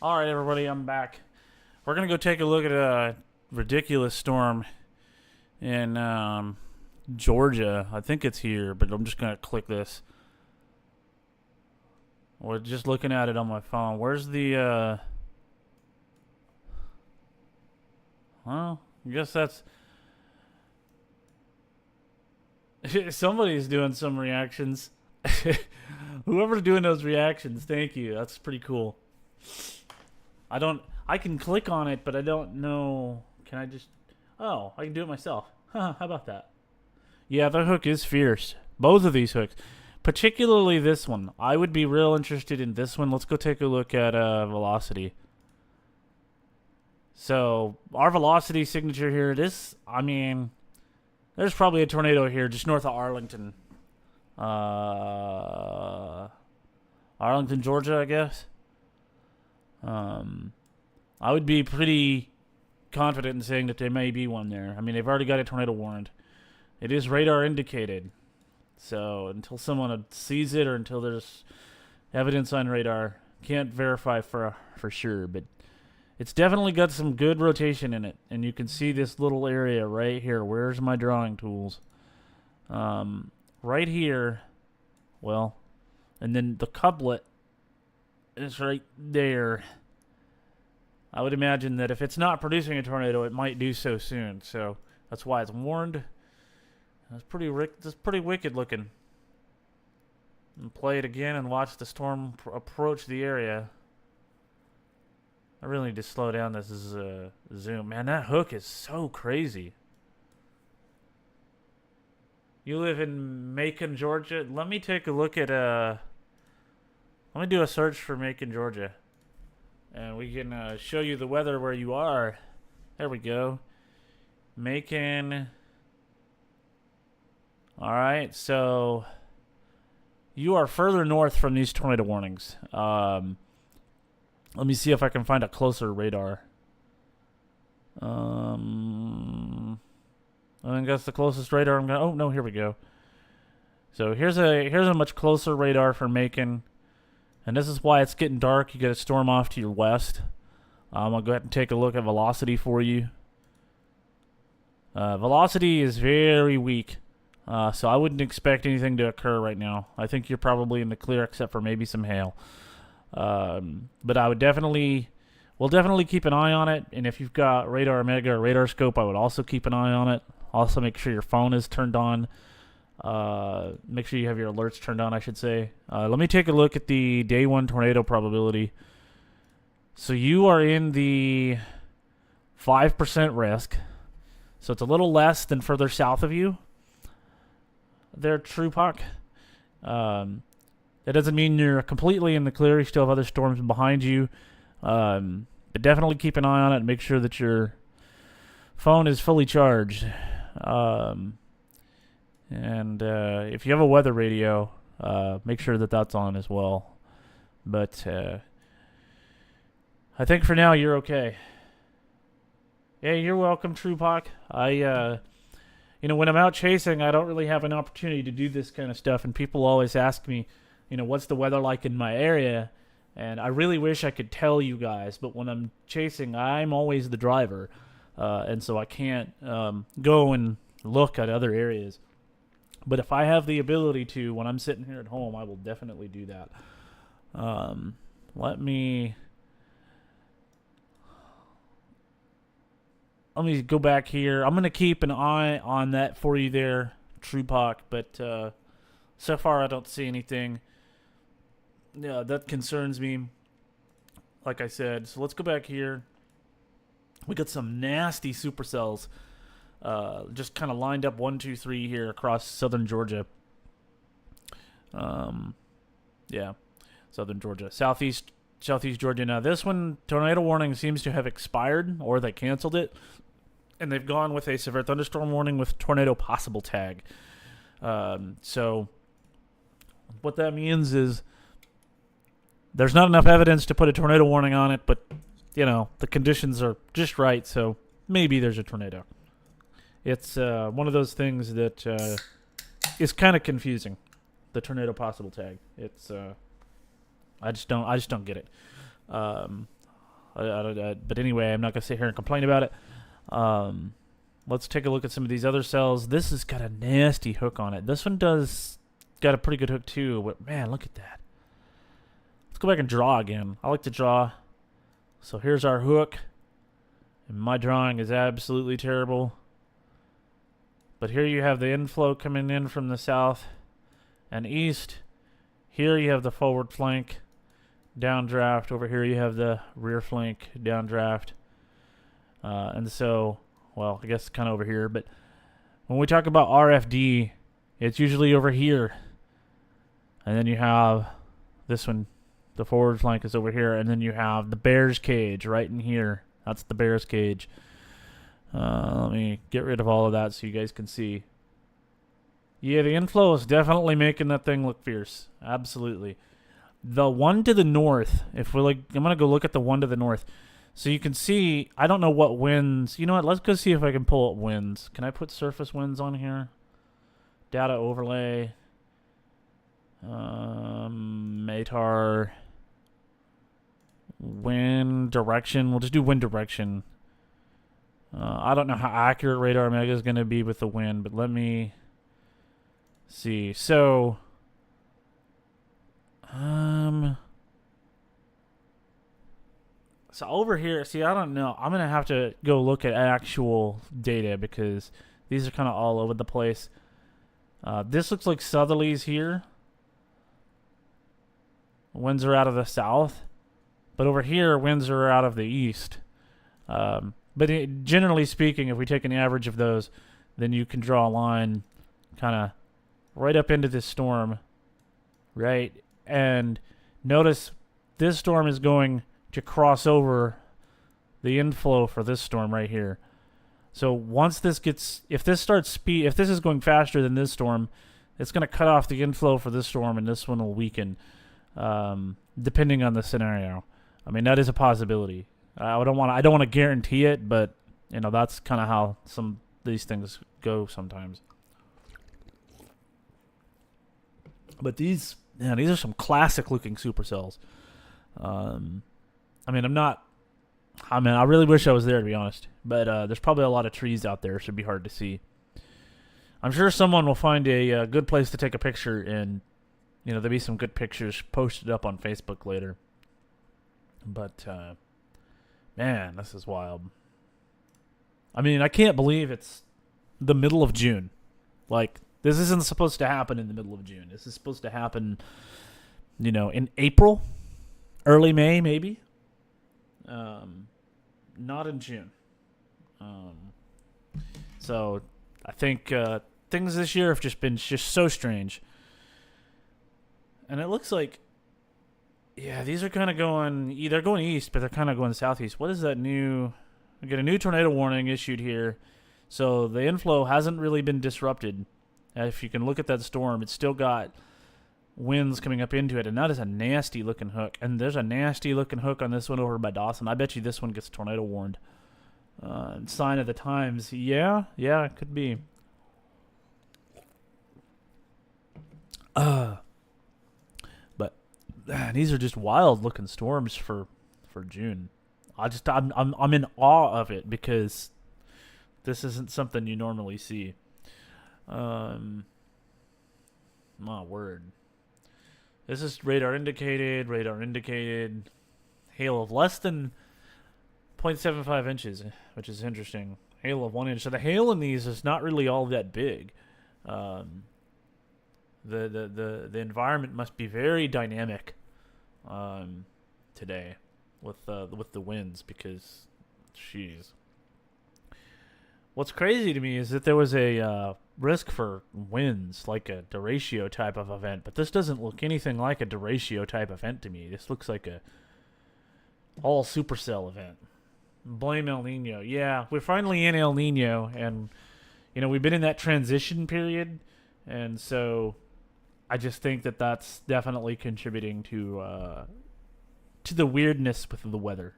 All right, everybody, I'm back. We're gonna go take a look at a ridiculous storm in Georgia. I think it's here, but I'm just gonna click this. We're just looking at it on my phone. Where's the? Well, I guess that's. Somebody's doing some reactions. Whoever's doing those reactions, thank you. That's pretty cool. I can click on it, but I don't know. Can I just. Oh, I can do it myself. Huh, how about that? Yeah, the hook is fierce. Both of these hooks. Particularly this one. I would be real interested in this one. Let's go take a look at velocity. So, our velocity signature here, there's probably a tornado here just north of Arlington. Arlington, Georgia, I guess. I would be pretty confident in saying that there may be one there. I mean, they've already got a tornado warrant. It is radar indicated. So until someone sees it or until there's evidence on radar, can't verify for sure. But it's definitely got some good rotation in it. And you can see this little area right here. Where's my drawing tools? Right here. Well, and then the couplet is right there. I would imagine that if it's not producing a tornado, it might do so soon. So that's why it's warned. That's pretty wicked looking. And play it again and watch the storm approach the area. I really need to slow down this zoom. Man, that hook is so crazy. You live in Macon, Georgia? Let me take a look at let me do a search for Macon, Georgia. And we can show you the weather where you are. There we go. Macon. Alright, so you are further north from these tornado warnings. Let me see if I can find a closer radar. I think that's the closest radar I'm gonna. Oh no, here we go. So here's a much closer radar for Macon, and this is why it's getting dark. You get a storm off to your west. I'll go ahead and take a look at velocity for you. Velocity is very weak, so I wouldn't expect anything to occur right now. I think you're probably in the clear, except for maybe some hail. But I would we'll definitely keep an eye on it. And if you've got radar Omega or radar scope, I would also keep an eye on it. Also, make sure your phone is turned on. Make sure you have your alerts turned on, I should say. Let me take a look at the day 1 tornado probability. So you are in the 5% risk. So it's a little less than further south of you. There, Trupak. That doesn't mean you're completely in the clear. You still have other storms behind you. But definitely keep an eye on it and make sure that your phone is fully charged. And if you have a weather radio, make sure that that's on as well. But I think for now you're okay. Yeah, you're welcome, Trupak. When I'm out chasing, I don't really have an opportunity to do this kind of stuff, and people always ask me, what's the weather like in my area? And I really wish I could tell you guys, but when I'm chasing, I'm always the driver, and so I can't go and look at other areas. But if I have the ability to, when I'm sitting here at home, I will definitely do that. Let me go back here. I'm going to keep an eye on that for you there, Trupak, but so far I don't see anything that concerns me, like I said. So let's go back here. We got some nasty supercells just kind of lined up 1, 2, 3 here across southern Georgia. Yeah, southern Georgia. Southeast Georgia. Now this one, tornado warning seems to have expired, or they canceled it, and they've gone with a severe thunderstorm warning with tornado possible tag. So what that means is there's not enough evidence to put a tornado warning on it, but the conditions are just right, so maybe there's a tornado. It's one of those things that is kind of confusing. The tornado possible tag. It's I just don't get it. But anyway, I'm not going to sit here and complain about it. Let's take a look at some of these other cells. This has got a nasty hook on it. This one got a pretty good hook too. But man, look at that. Let's go back and draw again. I like to draw. So here's our hook. And my drawing is absolutely terrible. But here you have the inflow coming in from the south and east. Here you have the forward flank, downdraft. Over here you have the rear flank, downdraft. And so, well, I guess kind of over here. But when we talk about RFD, it's usually over here. And then you have this one. The forward flank is over here. And then you have the bear's cage right in here. That's the bear's cage. Let me get rid of all of that so you guys can see. Yeah, the inflow is definitely making that thing look fierce. Absolutely. The one to the north, if we're like, I'm going to go look at the one to the north. So you can see, I don't know what winds. You know what? Let's go see if I can pull up winds. Can I put surface winds on here? Data overlay. Matar. Wind direction. We'll just do wind direction. I don't know how accurate Radar Mega is going to be with the wind, but let me see. So, so over here, see, I don't know. I'm going to have to go look at actual data because these are kind of all over the place. This looks like southerlies here. Winds are out of the south. But over here, winds are out of the east. But generally speaking, if we take an average of those, then you can draw a line kind of right up into this storm, right? And notice this storm is going to cross over the inflow for this storm right here. So once this gets, if this is going faster than this storm, it's going to cut off the inflow for this storm, and this one will weaken, depending on the scenario. I mean, that is a possibility. I don't want to guarantee it, but you know that's kind of how some of these things go sometimes. But these are some classic-looking supercells. I really wish I was there, to be honest. But there's probably a lot of trees out there. It should be hard to see. I'm sure someone will find a good place to take a picture, and there'll be some good pictures posted up on Facebook later. But man, this is wild. I mean, I can't believe it's the middle of June. Like, this isn't supposed to happen in the middle of June. This is supposed to happen, in April, early May, maybe. Not in June. So I think things this year have just been so strange. And it looks like, yeah, these are kind of they're going east, but they're kind of going southeast. What is that new? We get a new tornado warning issued here. So the inflow hasn't really been disrupted. If you can look at that storm, it's still got winds coming up into it, and that is a nasty looking hook. And there's a nasty looking hook on this one over by Dawson. I bet you this one gets tornado warned. Sign of the times. Yeah, it could be. But these are just wild looking storms for June. I'm in awe of it because this isn't something you normally see. My word. This is radar indicated. Hail of less than 0.75 inches, which is interesting. Hail of 1 inch. So the hail in these is not really all that big. The environment must be very dynamic today with the winds, because jeez. What's crazy to me is that there was a risk for winds, like a derecho type of event, but this doesn't look anything like a derecho type event to me. This looks like a all supercell event. Blame El Nino. Yeah, we're finally in El Nino, and we've been in that transition period, and so I just think that that's definitely contributing to the weirdness with the weather.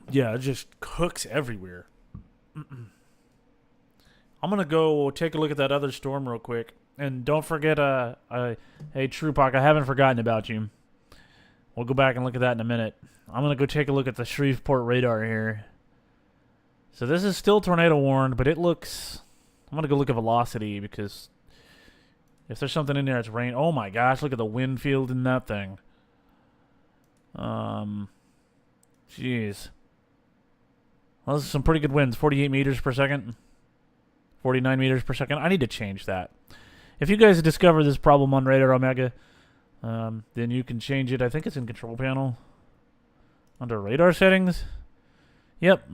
Yeah, it just hooks everywhere. I'm going to go take a look at that other storm real quick And don't forget, hey, Trupak, I haven't forgotten about you. We'll go back and look at that in a minute. I'm going to go take a look at the Shreveport radar here. So this is still tornado warned, but it looks... I'm going to go look at velocity because if there's something in there, it's rain. Oh my gosh, look at the wind field in that thing. Jeez. Well, those are some pretty good winds. 48 meters per second. 49 meters per second. I need to change that. If you guys discover this problem on Radar Omega, then you can change it. I think it's in control panel. Under radar settings. Yep.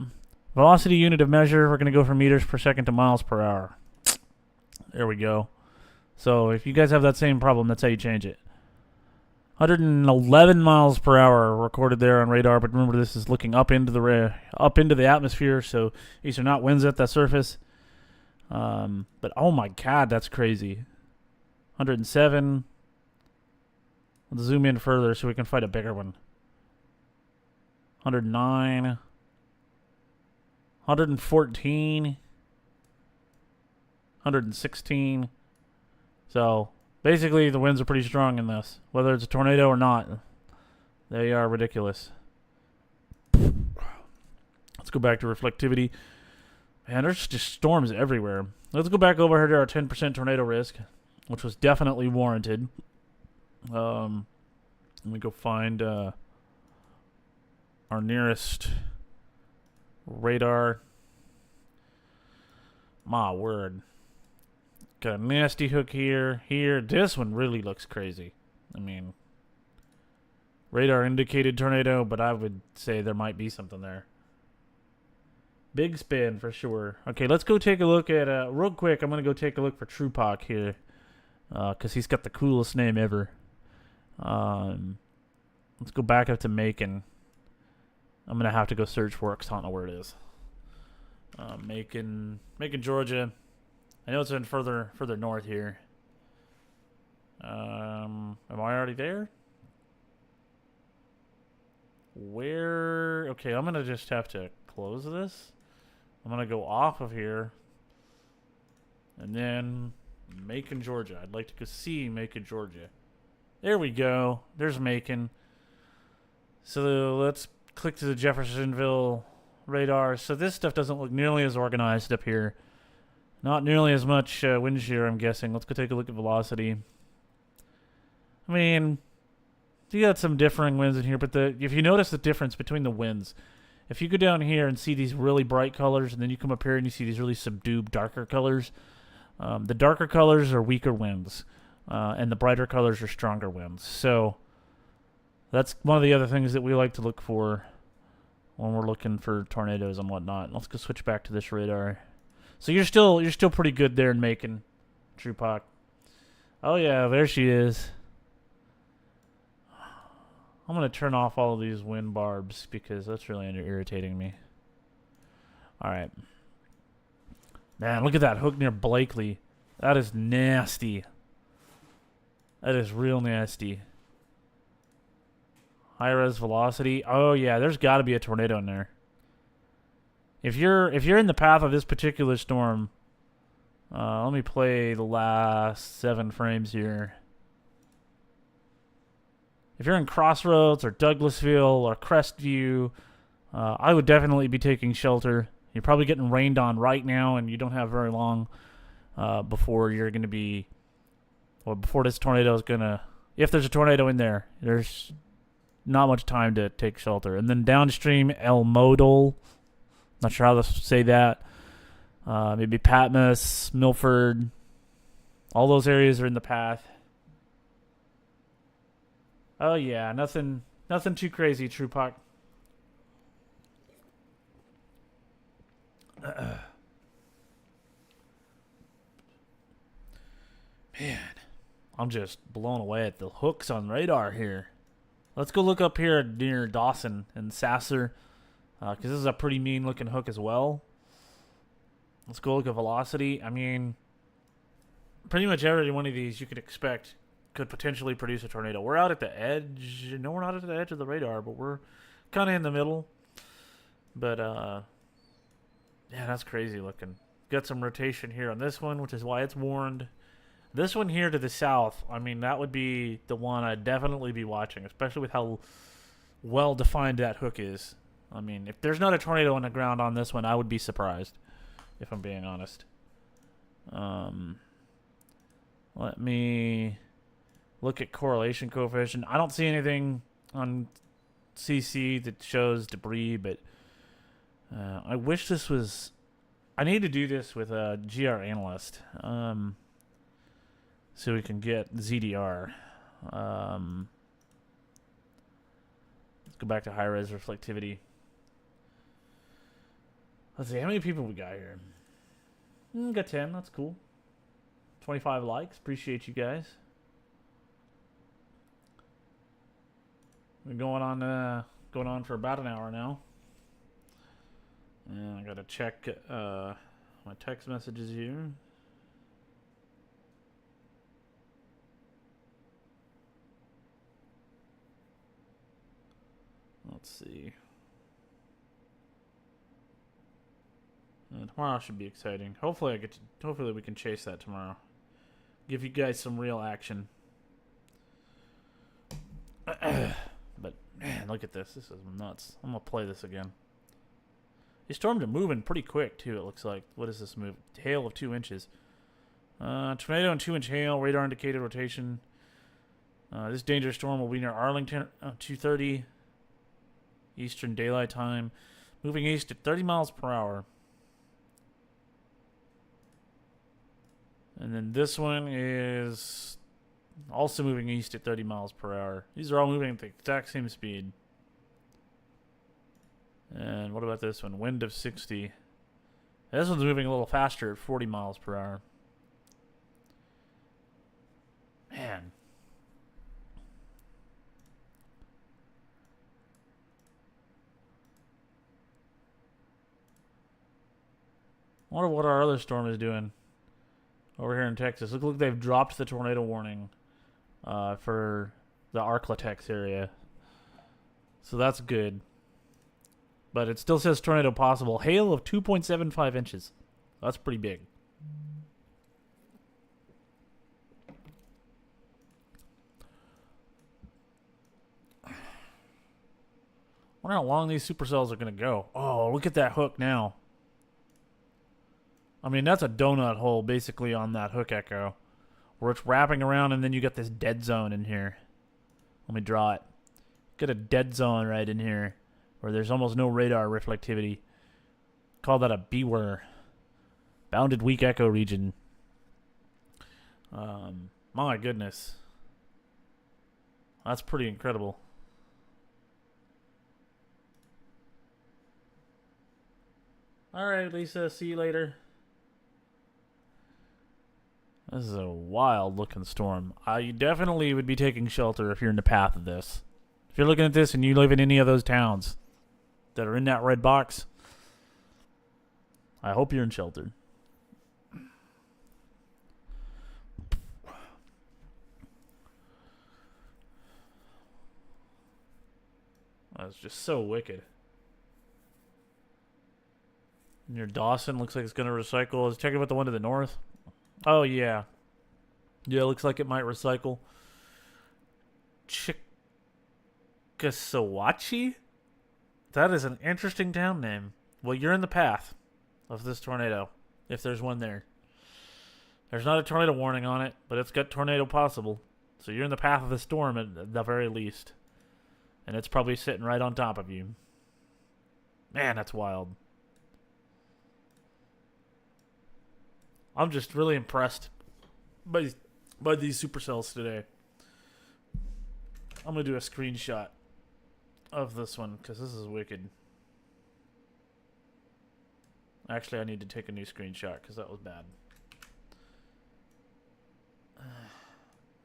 Velocity unit of measure. We're going to go from meters per second to miles per hour. There we go. So if you guys have that same problem, that's how you change it. 111 miles per hour recorded there on radar, but remember this is looking up into the atmosphere, so these are not winds at the surface. But oh my god, that's crazy. 107. Let's zoom in further so we can find a bigger one. 109. 114. 116. So basically, the winds are pretty strong in this. Whether it's a tornado or not, they are ridiculous. Let's go back to reflectivity. Man, there's just storms everywhere. Let's go back over here to our 10% tornado risk, which was definitely warranted. Let me go find our nearest radar. My word. Got a nasty hook here. This one really looks crazy. I mean, radar indicated tornado, but I would say there might be something there. Big spin for sure. Okay, let's go take a look at, real quick, I'm going to go take a look for Trupak here. Because he's got the coolest name ever. Let's go back up to Macon. I'm going to have to go search for it because I don't know where it is. Macon, Georgia. I know it's in further north here. Am I already there? Where? Okay, I'm going to just have to close this. I'm going to go off of here. And then Macon, Georgia. I'd like to go see Macon, Georgia. There we go. There's Macon. So let's click to the Jeffersonville radar. So this stuff doesn't look nearly as organized up here. Not nearly as much wind shear, I'm guessing. Let's go take a look at velocity. I mean, you got some differing winds in here, but if you notice the difference between the winds, if you go down here and see these really bright colors, and then you come up here and you see these really subdued, darker colors, the darker colors are weaker winds, and the brighter colors are stronger winds. So that's one of the other things that we like to look for when we're looking for tornadoes and whatnot. Let's go switch back to this radar. So you're still pretty good there in Macon, Trupak. Oh yeah, there she is. I'm gonna turn off all of these wind barbs because that's really irritating me. All right, man, look at that hook near Blakely. That is nasty. That is real nasty. High res velocity. Oh yeah, there's got to be a tornado in there. If you're in the path of this particular storm, let me play the last 7 frames here. If you're in Crossroads or Douglasville or Crestview, I would definitely be taking shelter. You're probably getting rained on right now, and you don't have very long before you're going to be, or before this tornado is going to, if there's a tornado in there, there's not much time to take shelter. And then downstream, El Modal. Not sure how to say that. Maybe Patmos, Milford. All those areas are in the path. Oh yeah, nothing too crazy, Trupak. Man, I'm just blown away at the hooks on radar here. Let's go look up here near Dawson and Sasser. Because this is a pretty mean looking hook as well. Let's go look at velocity. I mean, pretty much every one of these you could expect could potentially produce a tornado. We're out at the edge. No, we're not at the edge of the radar, but we're kind of in the middle. But, yeah, that's crazy looking. Got some rotation here on this one, which is why it's warned. This one here to the south, I mean, that would be the one I'd definitely be watching, especially with how well defined that hook is. I mean, if there's not a tornado on the ground on this one, I would be surprised, if I'm being honest. Let me look at correlation coefficient. I don't see anything on CC that shows debris, but I wish this was... I need to do this with a GR analyst, so we can get ZDR. Let's go back to high-res reflectivity. Let's see, how many people we got here? Got 10, that's cool. 25 likes, appreciate you guys. We're going on for about an hour now. And I gotta check my text messages here. Let's see. Tomorrow should be exciting. Hopefully we can chase that tomorrow. Give you guys some real action. But man, look at this. This is nuts. I'm gonna play this again. These storms are moving pretty quick too, it looks like. What is this move? Hail of 2 inches. Tornado and 2-inch hail, radar indicated rotation. This dangerous storm will be near Arlington, 2:30 Eastern Daylight Time. Moving east at 30 miles per hour. And then this one is also moving east at 30 miles per hour. These are all moving at the exact same speed. And what about this one? Wind of 60. This one's moving a little faster at 40 miles per hour. Man. I wonder what our other storm is doing over here in Texas. Look like they've dropped the tornado warning for the Arklatex area. So that's good. But it still says tornado possible. Hail of 2.75 inches. That's pretty big. I wonder how long these supercells are going to go. Oh, look at that hook now. I mean, that's a donut hole basically on that hook echo. Where it's wrapping around and then you got this dead zone in here. Let me draw it. Get a dead zone right in here. Where there's almost no radar reflectivity. Call that a beware. Bounded weak echo region. My goodness. That's pretty incredible. Alright, Lisa. See you later. This is a wild looking storm. You definitely would be taking shelter if you're in the path of this. If you're looking at this and you live in any of those towns that are in that red box, I hope you're in shelter. That's just so wicked. Near Dawson, looks like it's going to recycle. Let's check about the one to the north. Oh, yeah. Yeah, looks like it might recycle. Chickasawachi? That is an interesting town name. Well, you're in the path of this tornado, if there's one there. There's not a tornado warning on it, but it's got tornado possible. So you're in the path of the storm at the very least. And it's probably sitting right on top of you. Man, that's wild. I'm just really impressed by these supercells today. I'm going to do a screenshot of this one because this is wicked. Actually, I need to take a new screenshot because that was bad.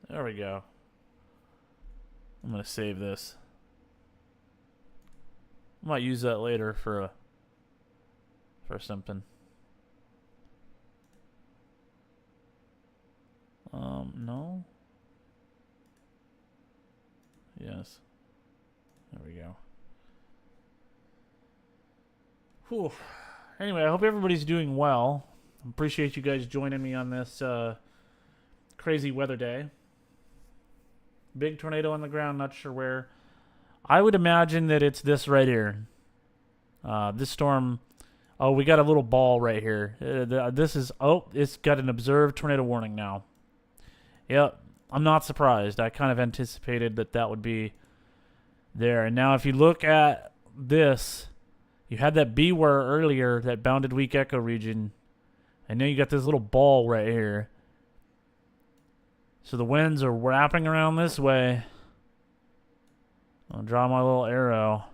There we go. I'm going to save this. I might use that later for something. No. Yes. There we go. Whew. Anyway, I hope everybody's doing well. Appreciate you guys joining me on this crazy weather day. Big tornado on the ground, not sure where. I would imagine that it's this right here. This storm. Oh, we got a little ball right here. This is. Oh, it's got an observed tornado warning now. Yep. I'm not surprised. I kind of anticipated that would be there. And now if you look at this, you had that beware earlier, that bounded weak echo region. And now you got this little ball right here. So the winds are wrapping around this way. I'll draw my little arrow.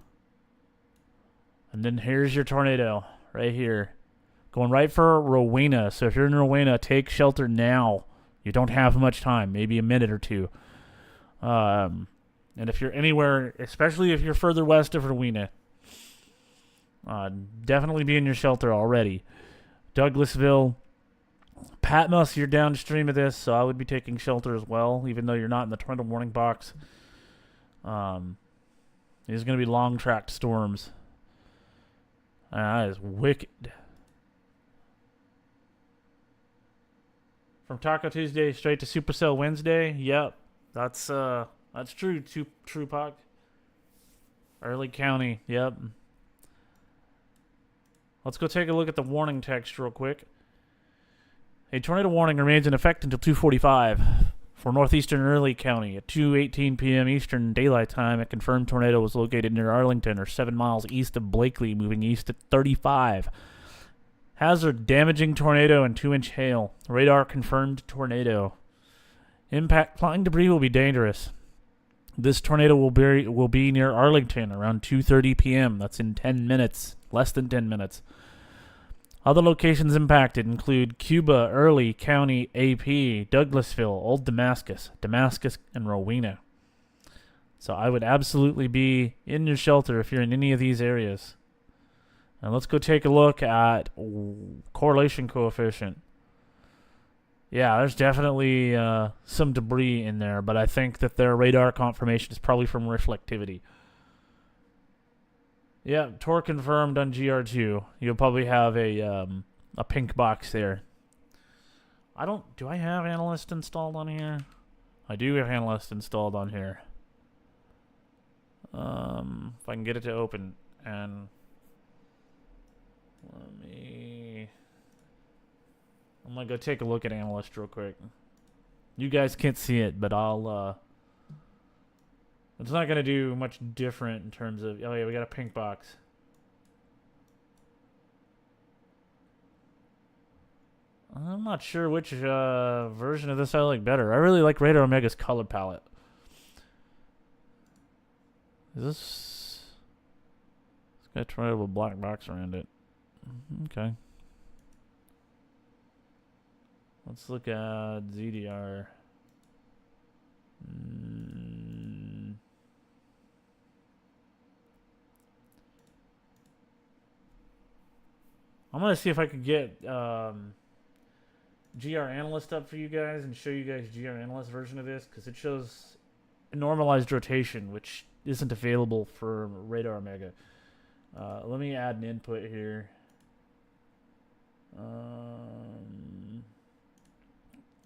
And then here's your tornado right here. Going right for Rowena. So if you're in Rowena, take shelter now. You don't have much time, maybe a minute or two. And if you're anywhere, especially if you're further west of Rowena, definitely be in your shelter already. Douglasville, Patmos, you're downstream of this, so I would be taking shelter as well, even though you're not in the tornado warning box. These are going to be long-tracked storms. That is wicked. From Taco Tuesday straight to Supercell Wednesday. Yep, that's true. True, Puck. Early County. Yep. Let's go take a look at the warning text real quick. A tornado warning remains in effect until 2:45 for northeastern Early County. At 2:18 p.m. Eastern Daylight Time, a confirmed tornado was located near Arlington, or 7 miles east of Blakely, moving east at 35. Hazard, damaging tornado and 2-inch hail. Radar confirmed tornado. Impact, flying debris will be dangerous. This tornado will be near Arlington around 2:30 p.m. That's in 10 minutes, less than 10 minutes. Other locations impacted include Cuba, Early County, AP, Douglasville, Old Damascus, and Rowena. So I would absolutely be in your shelter if you're in any of these areas. Now let's go take a look at correlation coefficient. Yeah, there's definitely some debris in there, but I think that their radar confirmation is probably from reflectivity. Yeah, Tor confirmed on GR2. You'll probably have a pink box there. Do I have Analyst installed on here? I do have Analyst installed on here. If I can get it to open, and I'm gonna go take a look at Analyst real quick. You guys can't see it, but it's not going to do much different in terms of... Oh, yeah, we got a pink box. I'm not sure which version of this I like better. I really like Radar Omega's color palette. Is this... It's got a tornado with a black box around it. Okay. Let's look at ZDR. I'm going to see if I could get GR Analyst up for you guys and show you guys GR Analyst version of this, because it shows a normalized rotation, which isn't available for Radar Omega. Let me add an input here.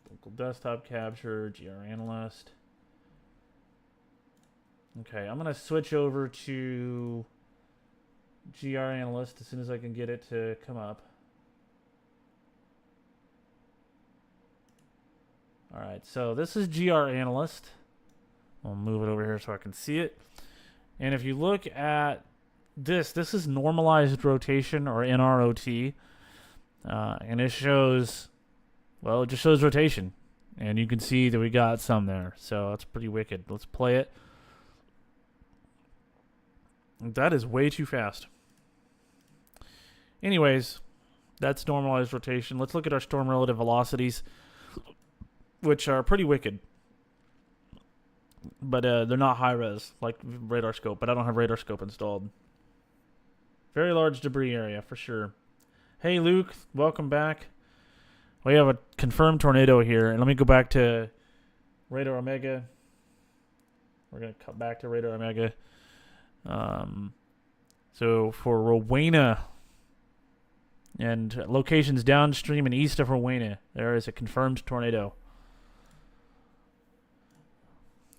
Local desktop capture, GR Analyst. Okay, I'm going to switch over to GR Analyst as soon as I can get it to come up. Alright, so this is GR Analyst. I'll move it over here so I can see it. And if you look at this is normalized rotation, or NROT. And it shows, well, it just shows rotation. And you can see that we got some there. So that's pretty wicked. Let's play it. That is way too fast. Anyways, that's normalized rotation. Let's look at our storm relative velocities, which are pretty wicked. But they're not high res like radar scope, but I don't have radar scope installed. Very large debris area for sure. Hey Luke, welcome back. We have a confirmed tornado here, and let me go back to Radar Omega. We're going to cut back to Radar Omega. So for Rowena and locations downstream and east of Rowena, there is a confirmed tornado.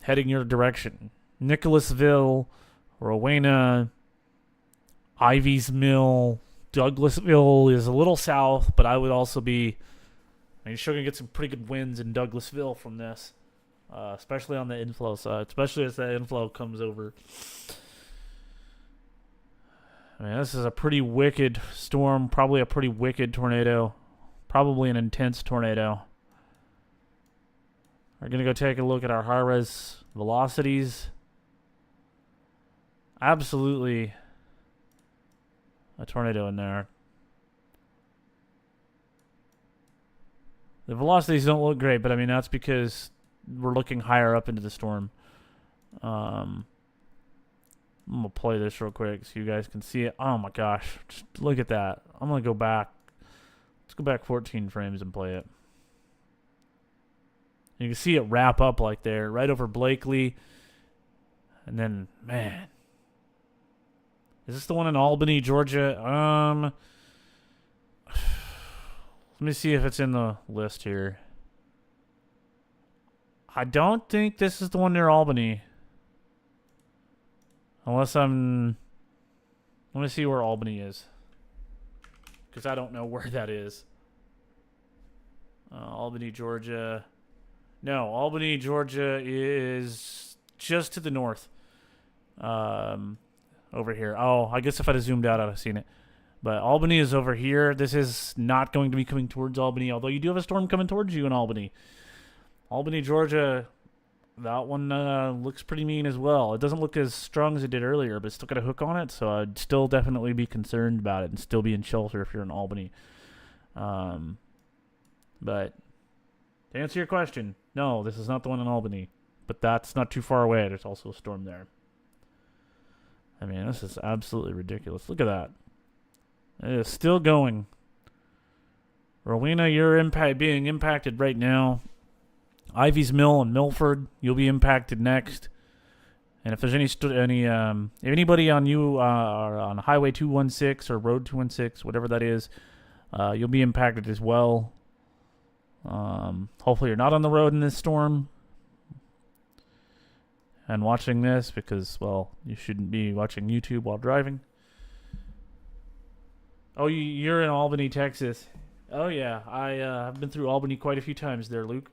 heading your direction. Nicholasville, Rowena, Ivy's Mill, Douglasville is a little south, but I would also be... you're sure going to get some pretty good wins in Douglasville from this. Especially on the inflow side. Especially as that inflow comes over. I mean, this is a pretty wicked storm. Probably a pretty wicked tornado. Probably an intense tornado. We're going to go take a look at our high-res velocities. Absolutely a tornado in there. The velocities don't look great, but I mean, that's because we're looking higher up into the storm. I'm going to play this real quick so you guys can see it. Oh my gosh. Just look at that. I'm going to go back. Let's go back 14 frames and play it. You can see it wrap up like there, right over Blakely. And then, man. Is this the one in Albany, Georgia? Let me see if it's in the list here. I don't think this is the one near Albany. Unless I'm... Let me see where Albany is. Because I don't know where that is. Albany, Georgia. No, Albany, Georgia is just to the north. Over here. Oh, I guess if I'd have zoomed out, I'd have seen it. But Albany is over here. This is not going to be coming towards Albany, although you do have a storm coming towards you in Albany. Albany, Georgia, that one looks pretty mean as well. It doesn't look as strong as it did earlier, but it's still got a hook on it, so I'd still definitely be concerned about it and still be in shelter if you're in Albany. But to answer your question, no, this is not the one in Albany, but that's not too far away. There's also a storm there. I mean, this is absolutely ridiculous. Look at that. It is still going. Rowena, you're being impacted right now. Ivy's Mill and Milford, you'll be impacted next. And if there's if anybody on you on Highway 216 or Road 216, whatever that is, you'll be impacted as well. Hopefully you're not on the road in this storm and watching this because, well, you shouldn't be watching YouTube while driving. Oh, you're in Albany, Texas. Oh, yeah. I've been through Albany quite a few times there, Luke.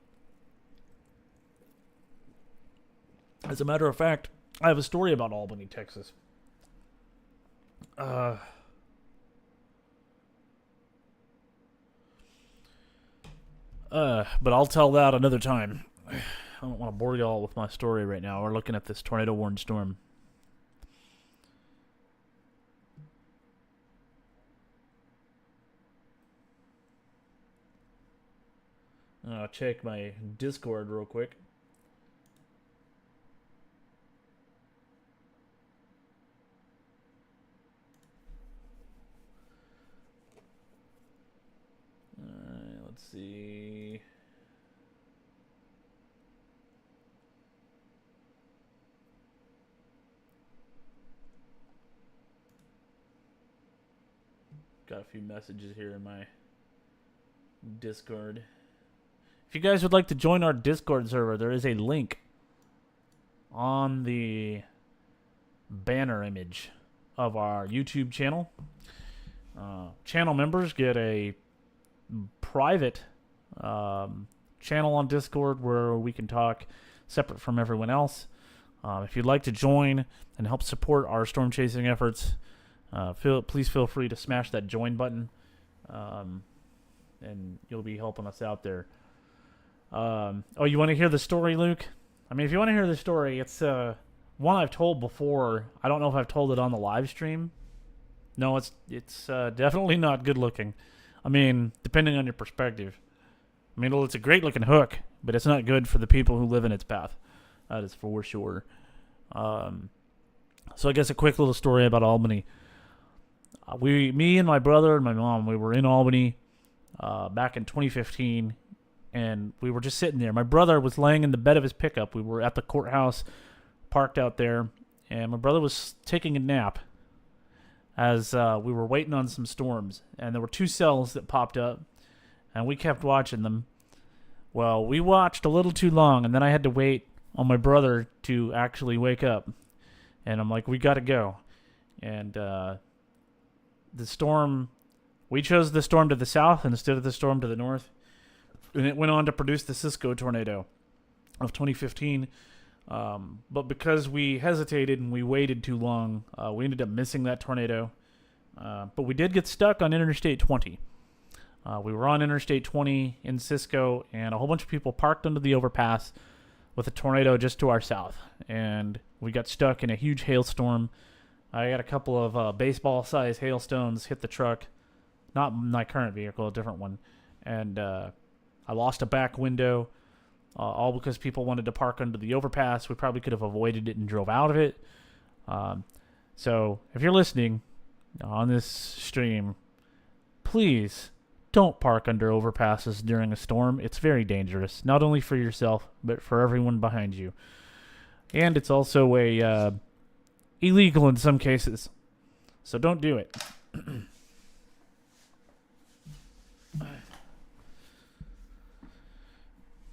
As a matter of fact, I have a story about Albany, Texas. But I'll tell that another time. I don't want to bore y'all with my story right now. We're looking at this tornado-warned storm. I'll check my Discord real quick. Let's see. Got a few messages here in my Discord. If you guys would like to join our Discord server, there is a link on the banner image of our YouTube channel. Channel members get a private channel on Discord where we can talk separate from everyone else. If you'd like to join and help support our storm chasing efforts, please feel free to smash that join button, and you'll be helping us out there. Oh, you want to hear the story, Luke? I mean, if you want to hear the story, it's one I've told before. I don't know if I've told it on the live stream. No, it's definitely not good looking. I mean, depending on your perspective. I mean, well, it's a great looking hook, but it's not good for the people who live in its path. That is for sure. So I guess a quick little story about Albany. Me and my brother and my mom, we were in Albany back in 2015, and we were just sitting there. My brother was laying in the bed of his pickup. We were at the courthouse, parked out there, and my brother was taking a nap as we were waiting on some storms. And there were two cells that popped up, and we kept watching them. Well, we watched a little too long, and then I had to wait on my brother to actually wake up. And I'm like, we got to go. And the storm, we chose the storm to the south instead of the storm to the north. And it went on to produce the Cisco tornado of 2015. But because we hesitated and we waited too long, we ended up missing that tornado. But we did get stuck on Interstate 20. We were on Interstate 20 in Cisco, and a whole bunch of people parked under the overpass with a tornado just to our south. And we got stuck in a huge hailstorm. I had a couple of baseball-sized hailstones hit the truck. Not my current vehicle, a different one. And I lost a back window, all because people wanted to park under the overpass. We probably could have avoided it and drove out of it. So if you're listening on this stream, please don't park under overpasses during a storm. It's very dangerous, not only for yourself, but for everyone behind you. And it's also illegal in some cases. So don't do it.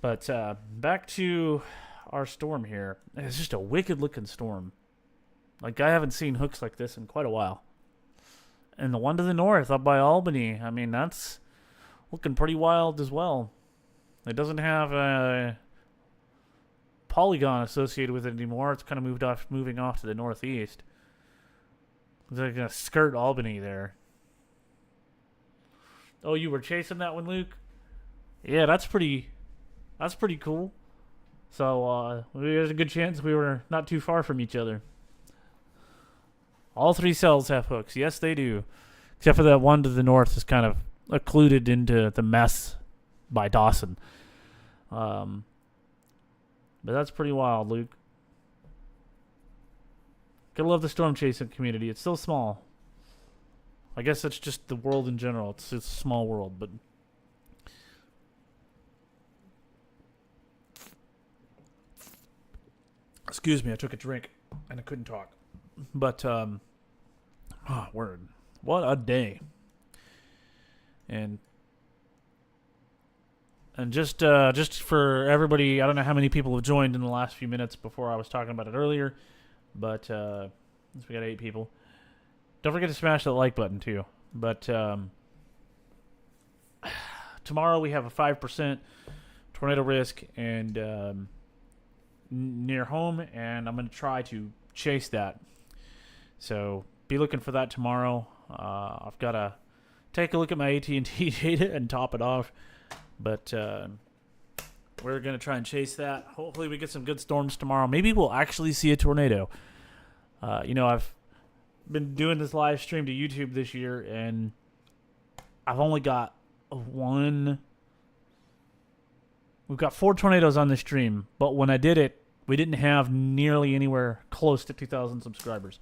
But back to our storm here. It's just a wicked looking storm. Like, I haven't seen hooks like this in quite a while. And the one to the north up by Albany, I mean, that's looking pretty wild as well. It doesn't have a polygon associated with it anymore. It's kind of moving off to the northeast. It's like a skirt Albany there. Oh, you were chasing that one, Luke? Yeah, that's pretty cool. So there's a good chance we were not too far from each other. All three cells have hooks. Yes, they do. Except for that one to the north is kind of occluded into the mess by Dawson. But that's pretty wild, Luke. Gotta love the storm chasing community. It's still small. I guess that's just the world in general. It's a small world, but... Excuse me, I took a drink and I couldn't talk. But, word. What a day. And just for everybody, I don't know how many people have joined in the last few minutes before I was talking about it earlier, but we got 8 people. Don't forget to smash that like button too. But tomorrow we have a 5% tornado risk and near home, and I'm going to try to chase that. So be looking for that tomorrow. I've got to take a look at my AT&T data and top it off. But we're going to try and chase that. Hopefully we get some good storms tomorrow. Maybe we'll actually see a tornado. I've been doing this live stream to YouTube this year, and I've only got one. We've got 4 tornadoes on the stream, but when I did it, we didn't have nearly anywhere close to 2,000 subscribers.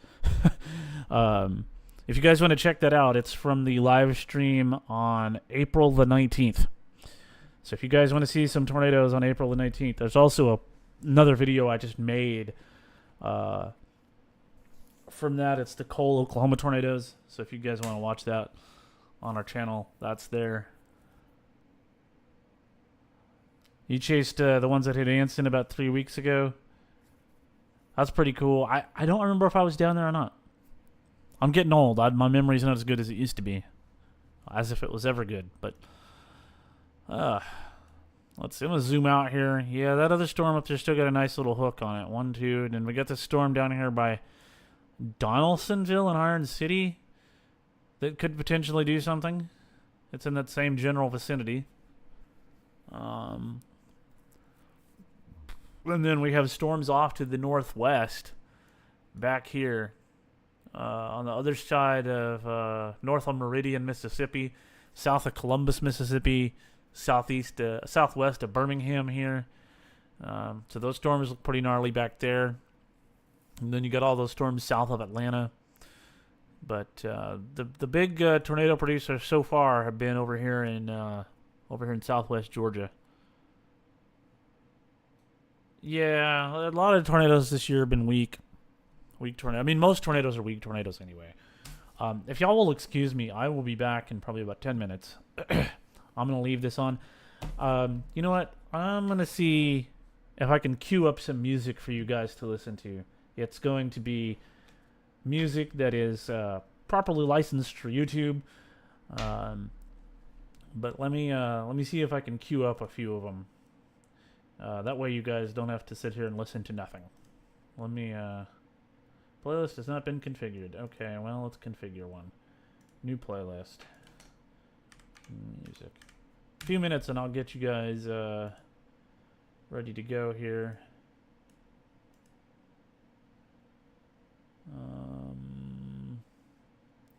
If you guys want to check that out, it's from the live stream on April the 19th. So if you guys want to see some tornadoes on April the 19th, there's also another video I just made. From that, it's the Cole, Oklahoma tornadoes. So if you guys want to watch that on our channel, that's there. You chased the ones that hit Anson about 3 weeks ago. That's pretty cool. I don't remember if I was down there or not. I'm getting old. My memory's not as good as it used to be. As if it was ever good. But, let's see. I'm going to zoom out here. Yeah, that other storm up there still got a nice little hook on it. 1, 2. And then we got the storm down here by Donaldsonville and Iron City that could potentially do something. It's in that same general vicinity. And then we have storms off to the northwest, back here, on the other side of north on Meridian, Mississippi, south of Columbus, Mississippi, southwest of Birmingham here. So those storms look pretty gnarly back there. And then you got all those storms south of Atlanta. But the big tornado producers so far have been over here in southwest Georgia. Yeah, a lot of tornadoes this year have been weak. Weak tornado. I mean, most tornadoes are weak tornadoes anyway. If y'all will excuse me, I will be back in probably about 10 minutes. I'm going to leave this on. You know what? I'm going to see if I can queue up some music for you guys to listen to. It's going to be music that is properly licensed for YouTube. Um, but let me see if I can queue up a few of them. That way you guys don't have to sit here and listen to nothing. Let me playlist has not been configured. Okay, well, let's configure one. New playlist. Music. A few minutes and I'll get you guys ready to go here.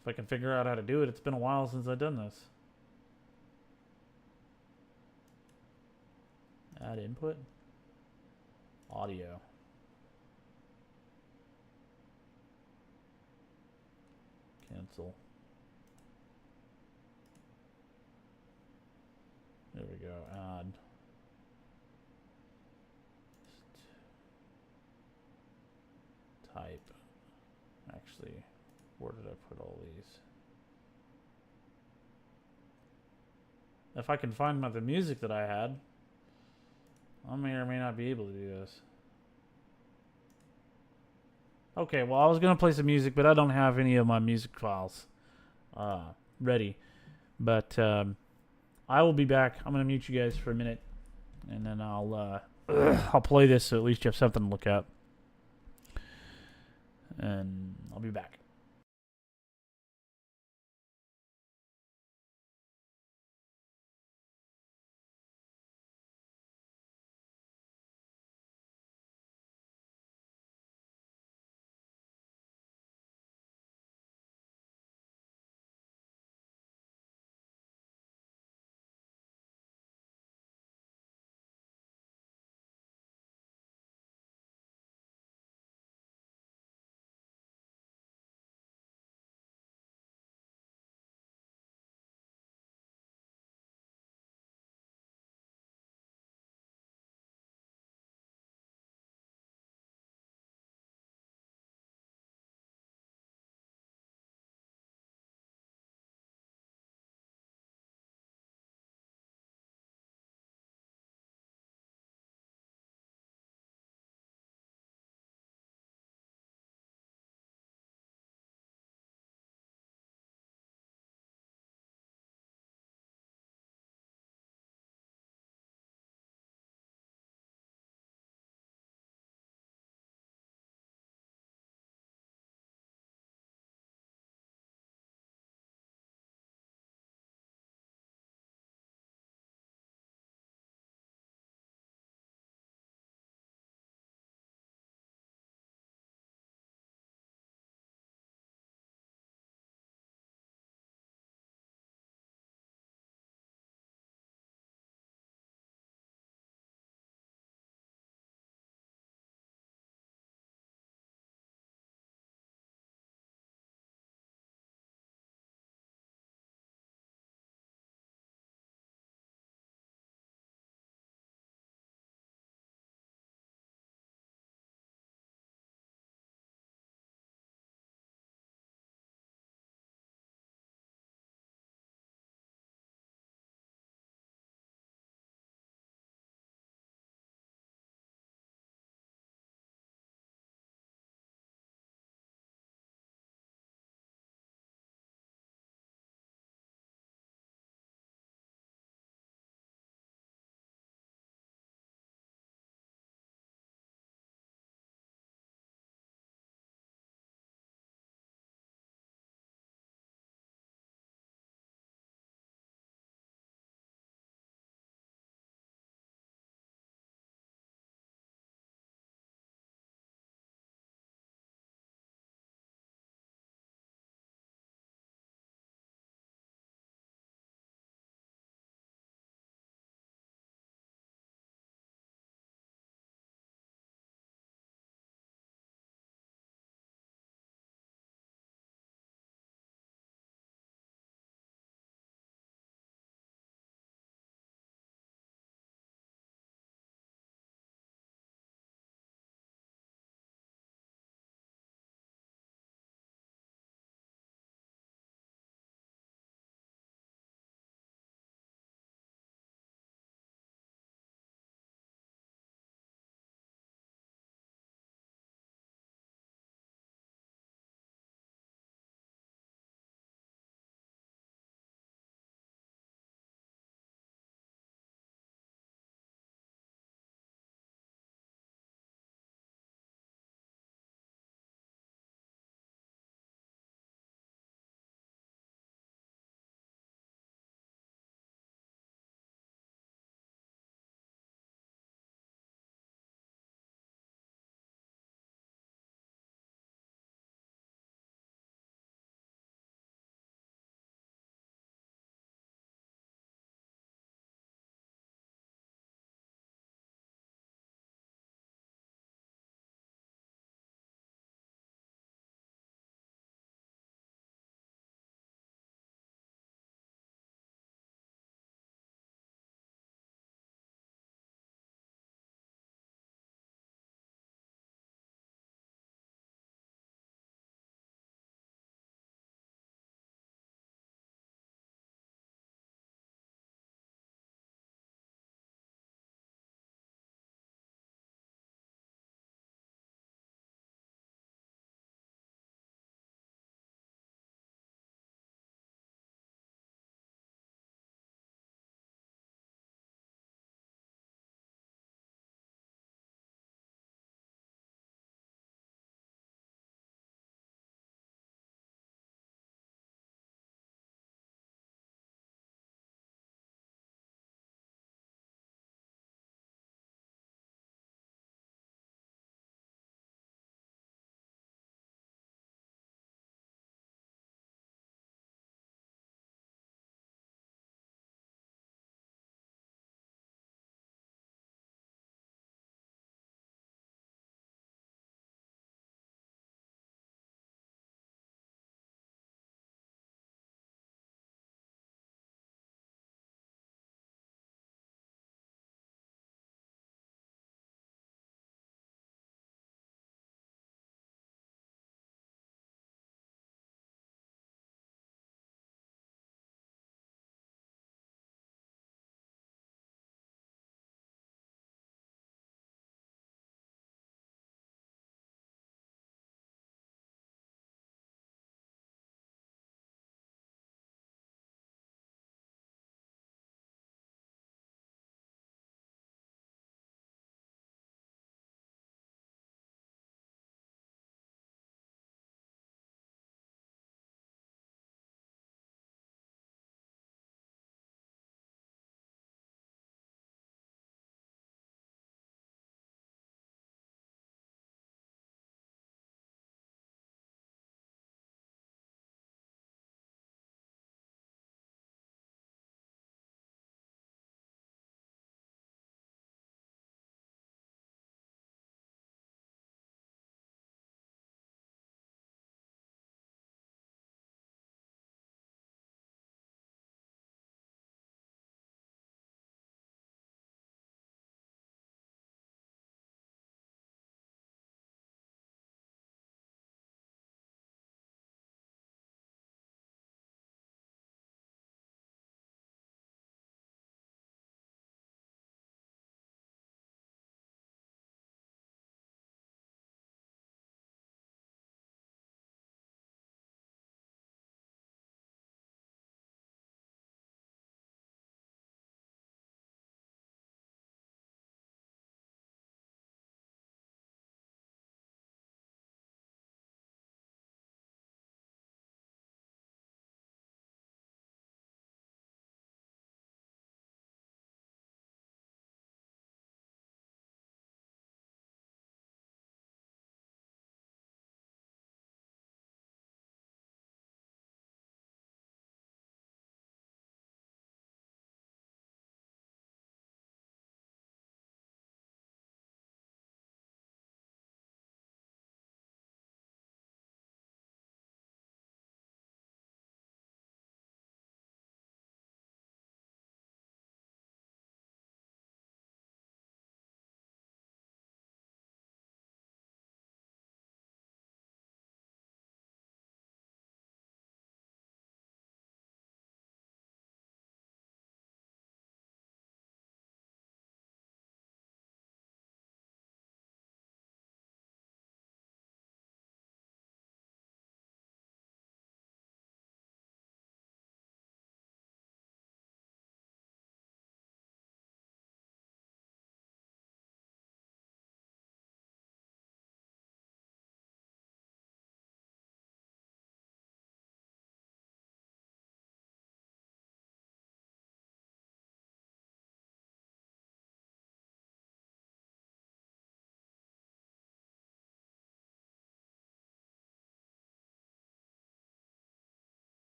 If I can figure out how to do it, it's been a while since I've done this. Add input. Audio. Cancel. There we go. Add. Type. Actually, where did I put all these? If I can find the music that I had, I may or may not be able to do this. Okay, well, I was going to play some music, but I don't have any of my music files ready. But I will be back. I'm going to mute you guys for a minute, and then I'll play this so at least you have something to look at. And I'll be back.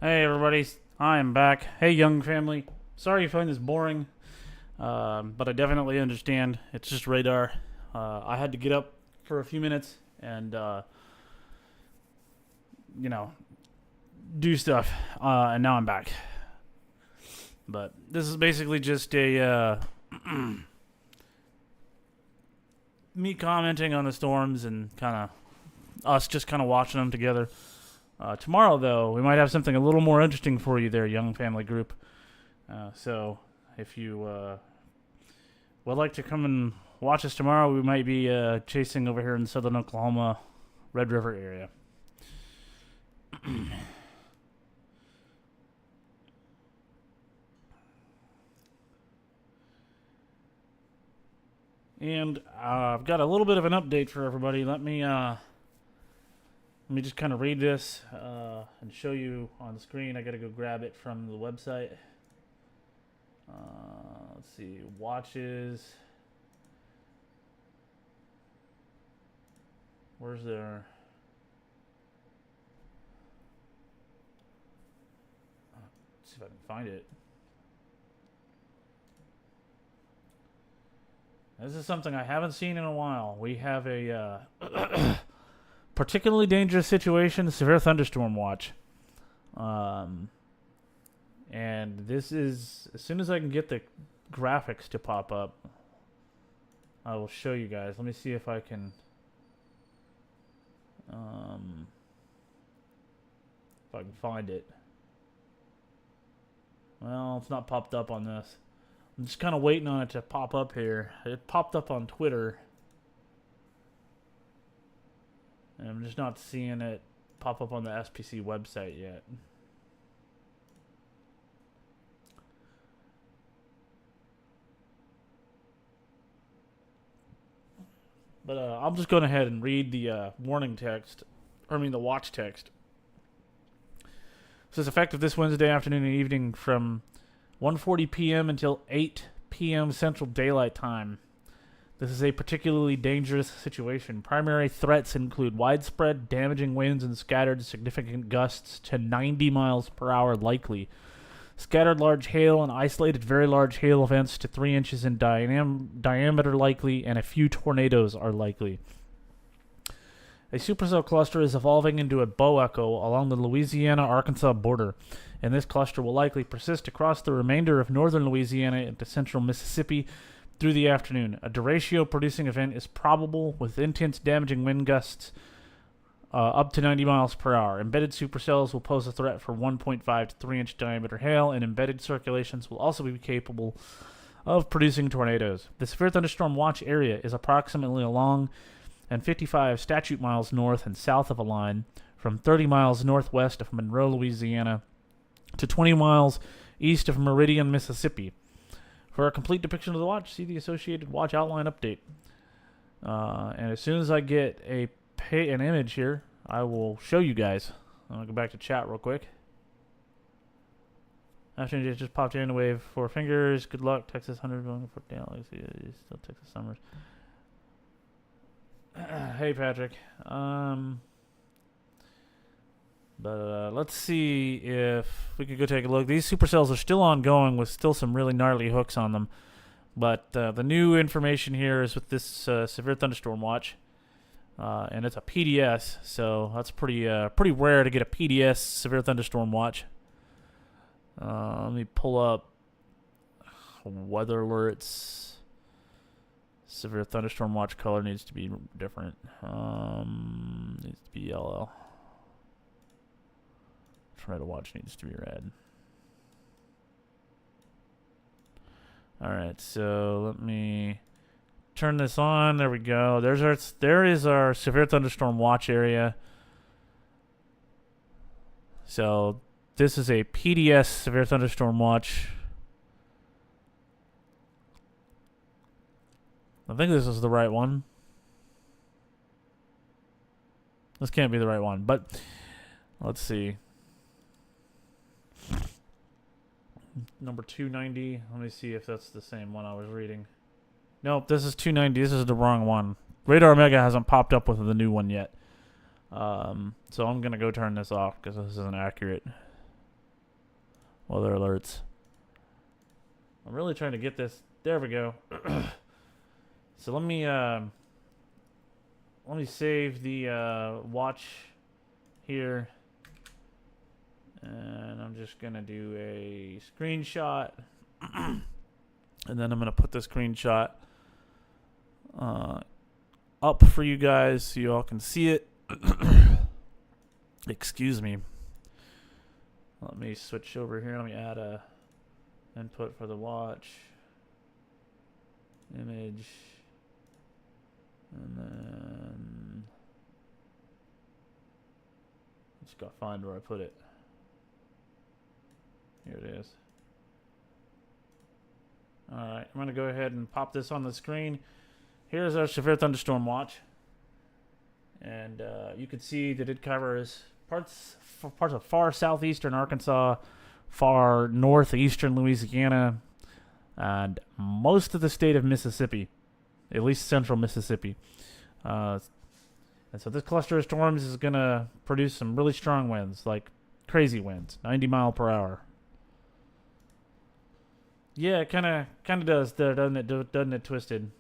Hey everybody, I am back. Hey young family. Sorry you find this boring, but I definitely understand. It's just radar. I had to get up for a few minutes and, do stuff, and now I'm back. But this is basically just a me commenting on the storms and kind of us just kind of watching them together. Tomorrow, though, we might have something a little more interesting for you there, young family group. So if you would like to come and watch us tomorrow, we might be chasing over here in southern Oklahoma, Red River area. And I've got a little bit of an update for everybody. Let me just kind of read this and show you on the screen. I got to go grab it from the website. Let's see, watches. Where's their? Let's see if I can find it. This is something I haven't seen in a while. We have a particularly dangerous situation, severe thunderstorm watch. And this is, as soon as I can get the graphics to pop up, I will show you guys. Let me see if I can find it. Well, it's not popped up on this. I'm just kind of waiting on it to pop up here. It popped up on Twitter. And I'm just not seeing it pop up on the SPC website yet. But I'm just going ahead and read the warning text. The watch text. It says effective this Wednesday afternoon and evening from 1:40 p.m. until 8 p.m. Central Daylight Time. This is a particularly dangerous situation. Primary threats include widespread damaging winds and scattered significant gusts to 90 miles per hour likely. Scattered large hail and isolated very large hail events to 3 inches in diameter likely, and a few tornadoes are likely. A supercell cluster is evolving into a bow echo along the Louisiana-Arkansas border, and this cluster will likely persist across the remainder of northern Louisiana into central Mississippi through the afternoon. A derecho-producing event is probable with intense damaging wind gusts up to 90 miles per hour. Embedded supercells will pose a threat for 1.5 to 3 inch diameter hail, and embedded circulations will also be capable of producing tornadoes. The severe thunderstorm watch area is approximately along and 55 statute miles north and south of a line from 30 miles northwest of Monroe, Louisiana to 20 miles east of Meridian, Mississippi. For a complete depiction of the watch, see the associated watch outline update. And as soon as I get an image here, I will show you guys. I'll go back to chat real quick. Afternoon just popped in, wave 4 fingers. Good luck, Texas 100 going for down. Still Texas summers. Hey Patrick. Let's see if we could go take a look. These supercells are still ongoing with still some really gnarly hooks on them. But the new information here is with this severe thunderstorm watch. And it's a PDS, so that's pretty rare to get a PDS severe thunderstorm watch. Let me pull up weather alerts. Severe thunderstorm watch color needs to be different. Needs to be yellow. Tornado watch needs to be red. Alright, so let me turn this on. There we go. There is our severe thunderstorm watch area. So this is a PDS severe thunderstorm watch. I think this is the right one. This can't be the right one, but let's see. Number 290. Let me see if that's the same one I was reading. Nope, this is 290. This is the wrong one. Radar Omega hasn't popped up with the new one yet. So I'm going to go turn this off because this isn't accurate. weather alerts. I'm really trying to get this. There we go. So let me save the watch here, and I'm just gonna do a screenshot, and then I'm gonna put the screenshot up for you guys so you all can see it. Excuse me. Let me switch over here. Let me add a input for the watch. Image. And then just gotta find where I put it. Here it is. Alright, I'm gonna go ahead and pop this on the screen. Here's our severe thunderstorm watch. And you can see that it covers parts of far southeastern Arkansas, far northeastern Louisiana, and most of the state of Mississippi, at least central Mississippi. And so this cluster of storms is going to produce some really strong winds, like crazy winds, 90 mile per hour. Yeah, it kind of does there, doesn't it? Doesn't it, Twisted?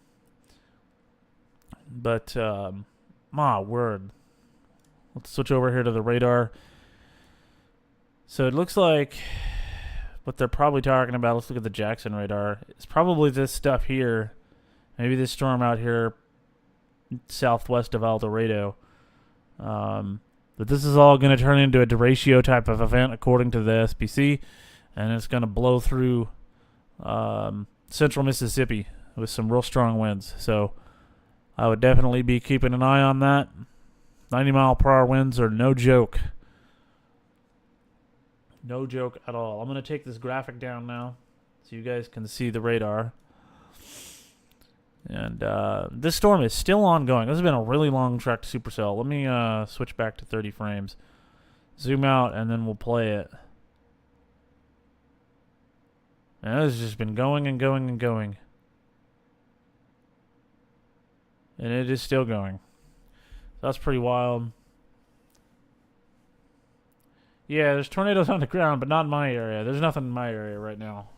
But my word. Let's switch over here to the radar. So it looks like what they're probably talking about, let's look at the Jackson radar. It's probably this stuff here. Maybe this storm out here southwest of El Dorado. But this is all going to turn into a derecho type of event according to the SPC. And it's going to blow through central Mississippi with some real strong winds. So I would definitely be keeping an eye on that. 90 mile per hour winds are no joke. No joke at all. I'm going to take this graphic down now so you guys can see the radar. And this storm is still ongoing. This has been a really long track to supercell. Let me switch back to 30 frames. Zoom out and then we'll play it. And this has just been going and going and going. And it is still going. That's pretty wild. Yeah, there's tornadoes on the ground, but not in my area. There's nothing in my area right now.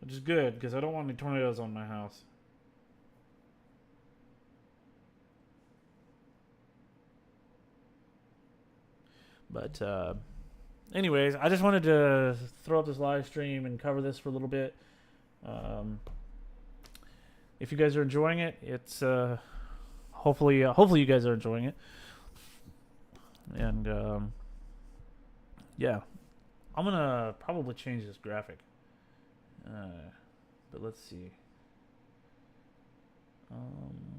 Which is good, because I don't want any tornadoes on my house. But, anyways, I just wanted to throw up this live stream and cover this for a little bit. If you guys are enjoying it, it's hopefully you guys are enjoying it. And yeah, I'm gonna probably change this graphic. But let's see.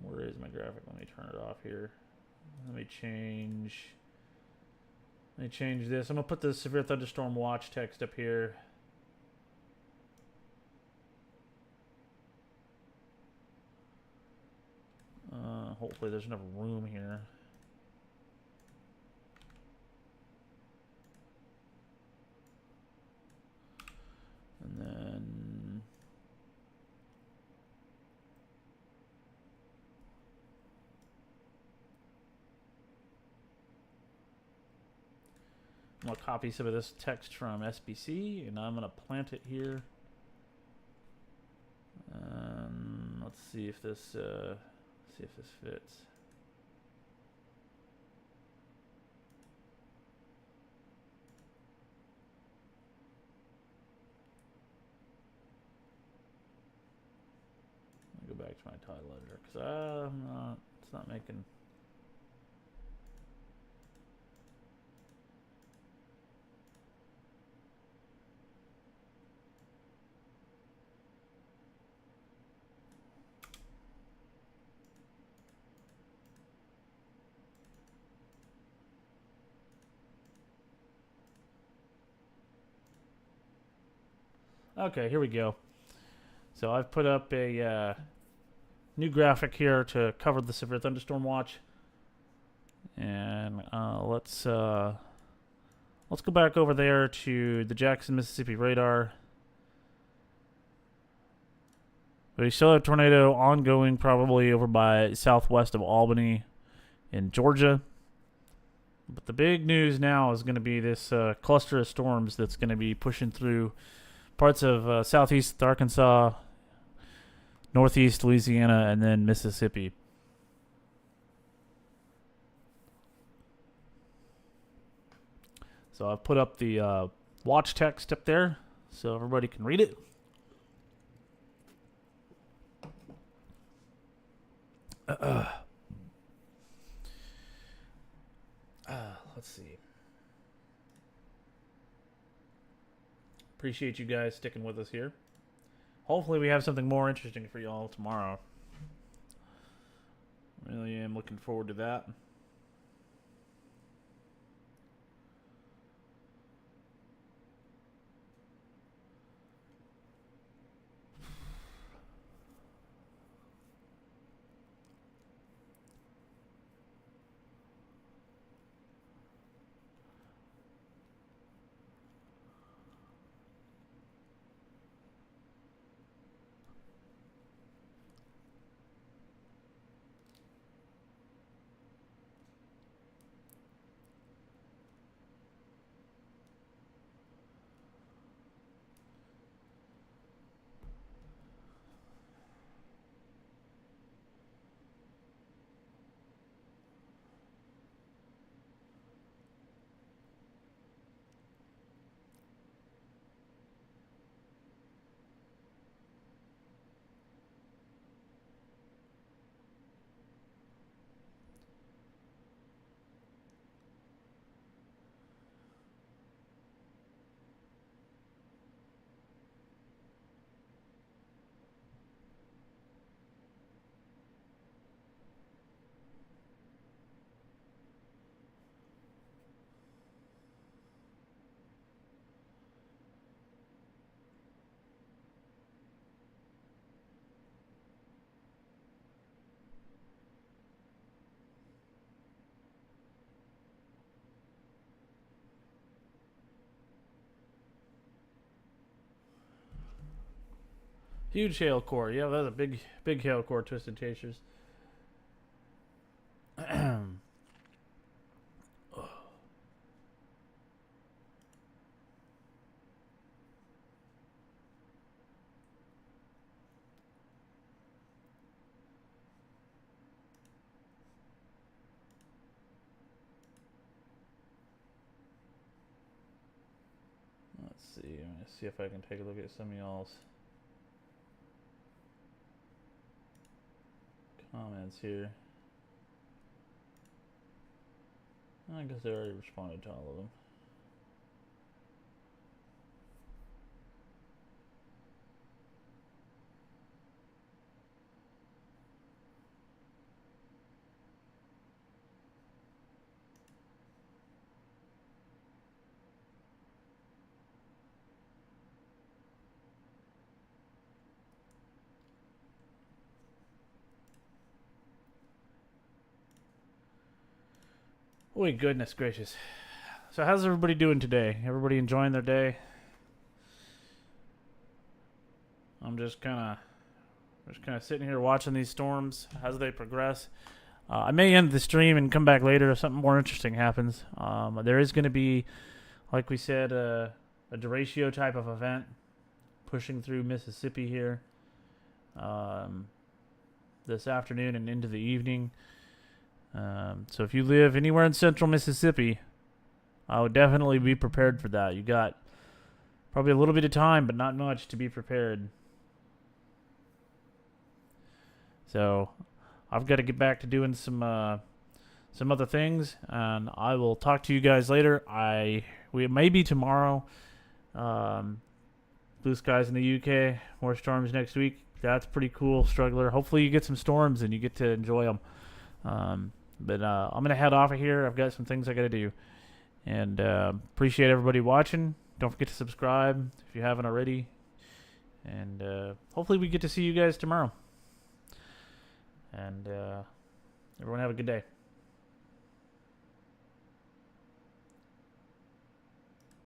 Where is my graphic? Let me turn it off here. Let me change this. I'm gonna put the severe thunderstorm watch text up here. Hopefully there's enough room here. And then I'm going to copy some of this text from SBC and I'm going to plant it here. Let's see if this fits. Let me go back to my title editor because it's not making. Okay, here we go. So I've put up a new graphic here to cover the severe thunderstorm watch, and let's go back over there to the Jackson, Mississippi radar. We still have tornado ongoing, probably over by southwest of Albany in Georgia. But the big news now is going to be this cluster of storms that's going to be pushing through parts of southeast Arkansas, northeast Louisiana, and then Mississippi. So I've put up the watch text up there so everybody can read it. Let's see. Appreciate you guys sticking with us here. Hopefully we have something more interesting for y'all tomorrow. Really am looking forward to that. Huge hail core. Yeah, that's a big hail core, Twisted Chasers. Let's see. I'm gonna see if I can take a look at some of y'all's comments here. I guess I already responded to all of them. Oh, goodness gracious. So how's everybody doing today? Everybody enjoying their day? I'm just kind of sitting here watching these storms as they progress. I may end the stream and come back later if something more interesting happens. There is going to be, like we said, a derecho type of event pushing through Mississippi here this afternoon and into the evening. So if you live anywhere in central Mississippi, I would definitely be prepared for that. You got probably a little bit of time, but not much to be prepared. So I've got to get back to doing some other things, and I will talk to you guys later. We may be tomorrow. Blue skies in the UK, more storms next week. That's pretty cool, Struggler. Hopefully you get some storms and you get to enjoy them. But I'm going to head off of here. I've got some things I got to do. And appreciate everybody watching. Don't forget to subscribe if you haven't already. And hopefully we get to see you guys tomorrow. And everyone have a good day.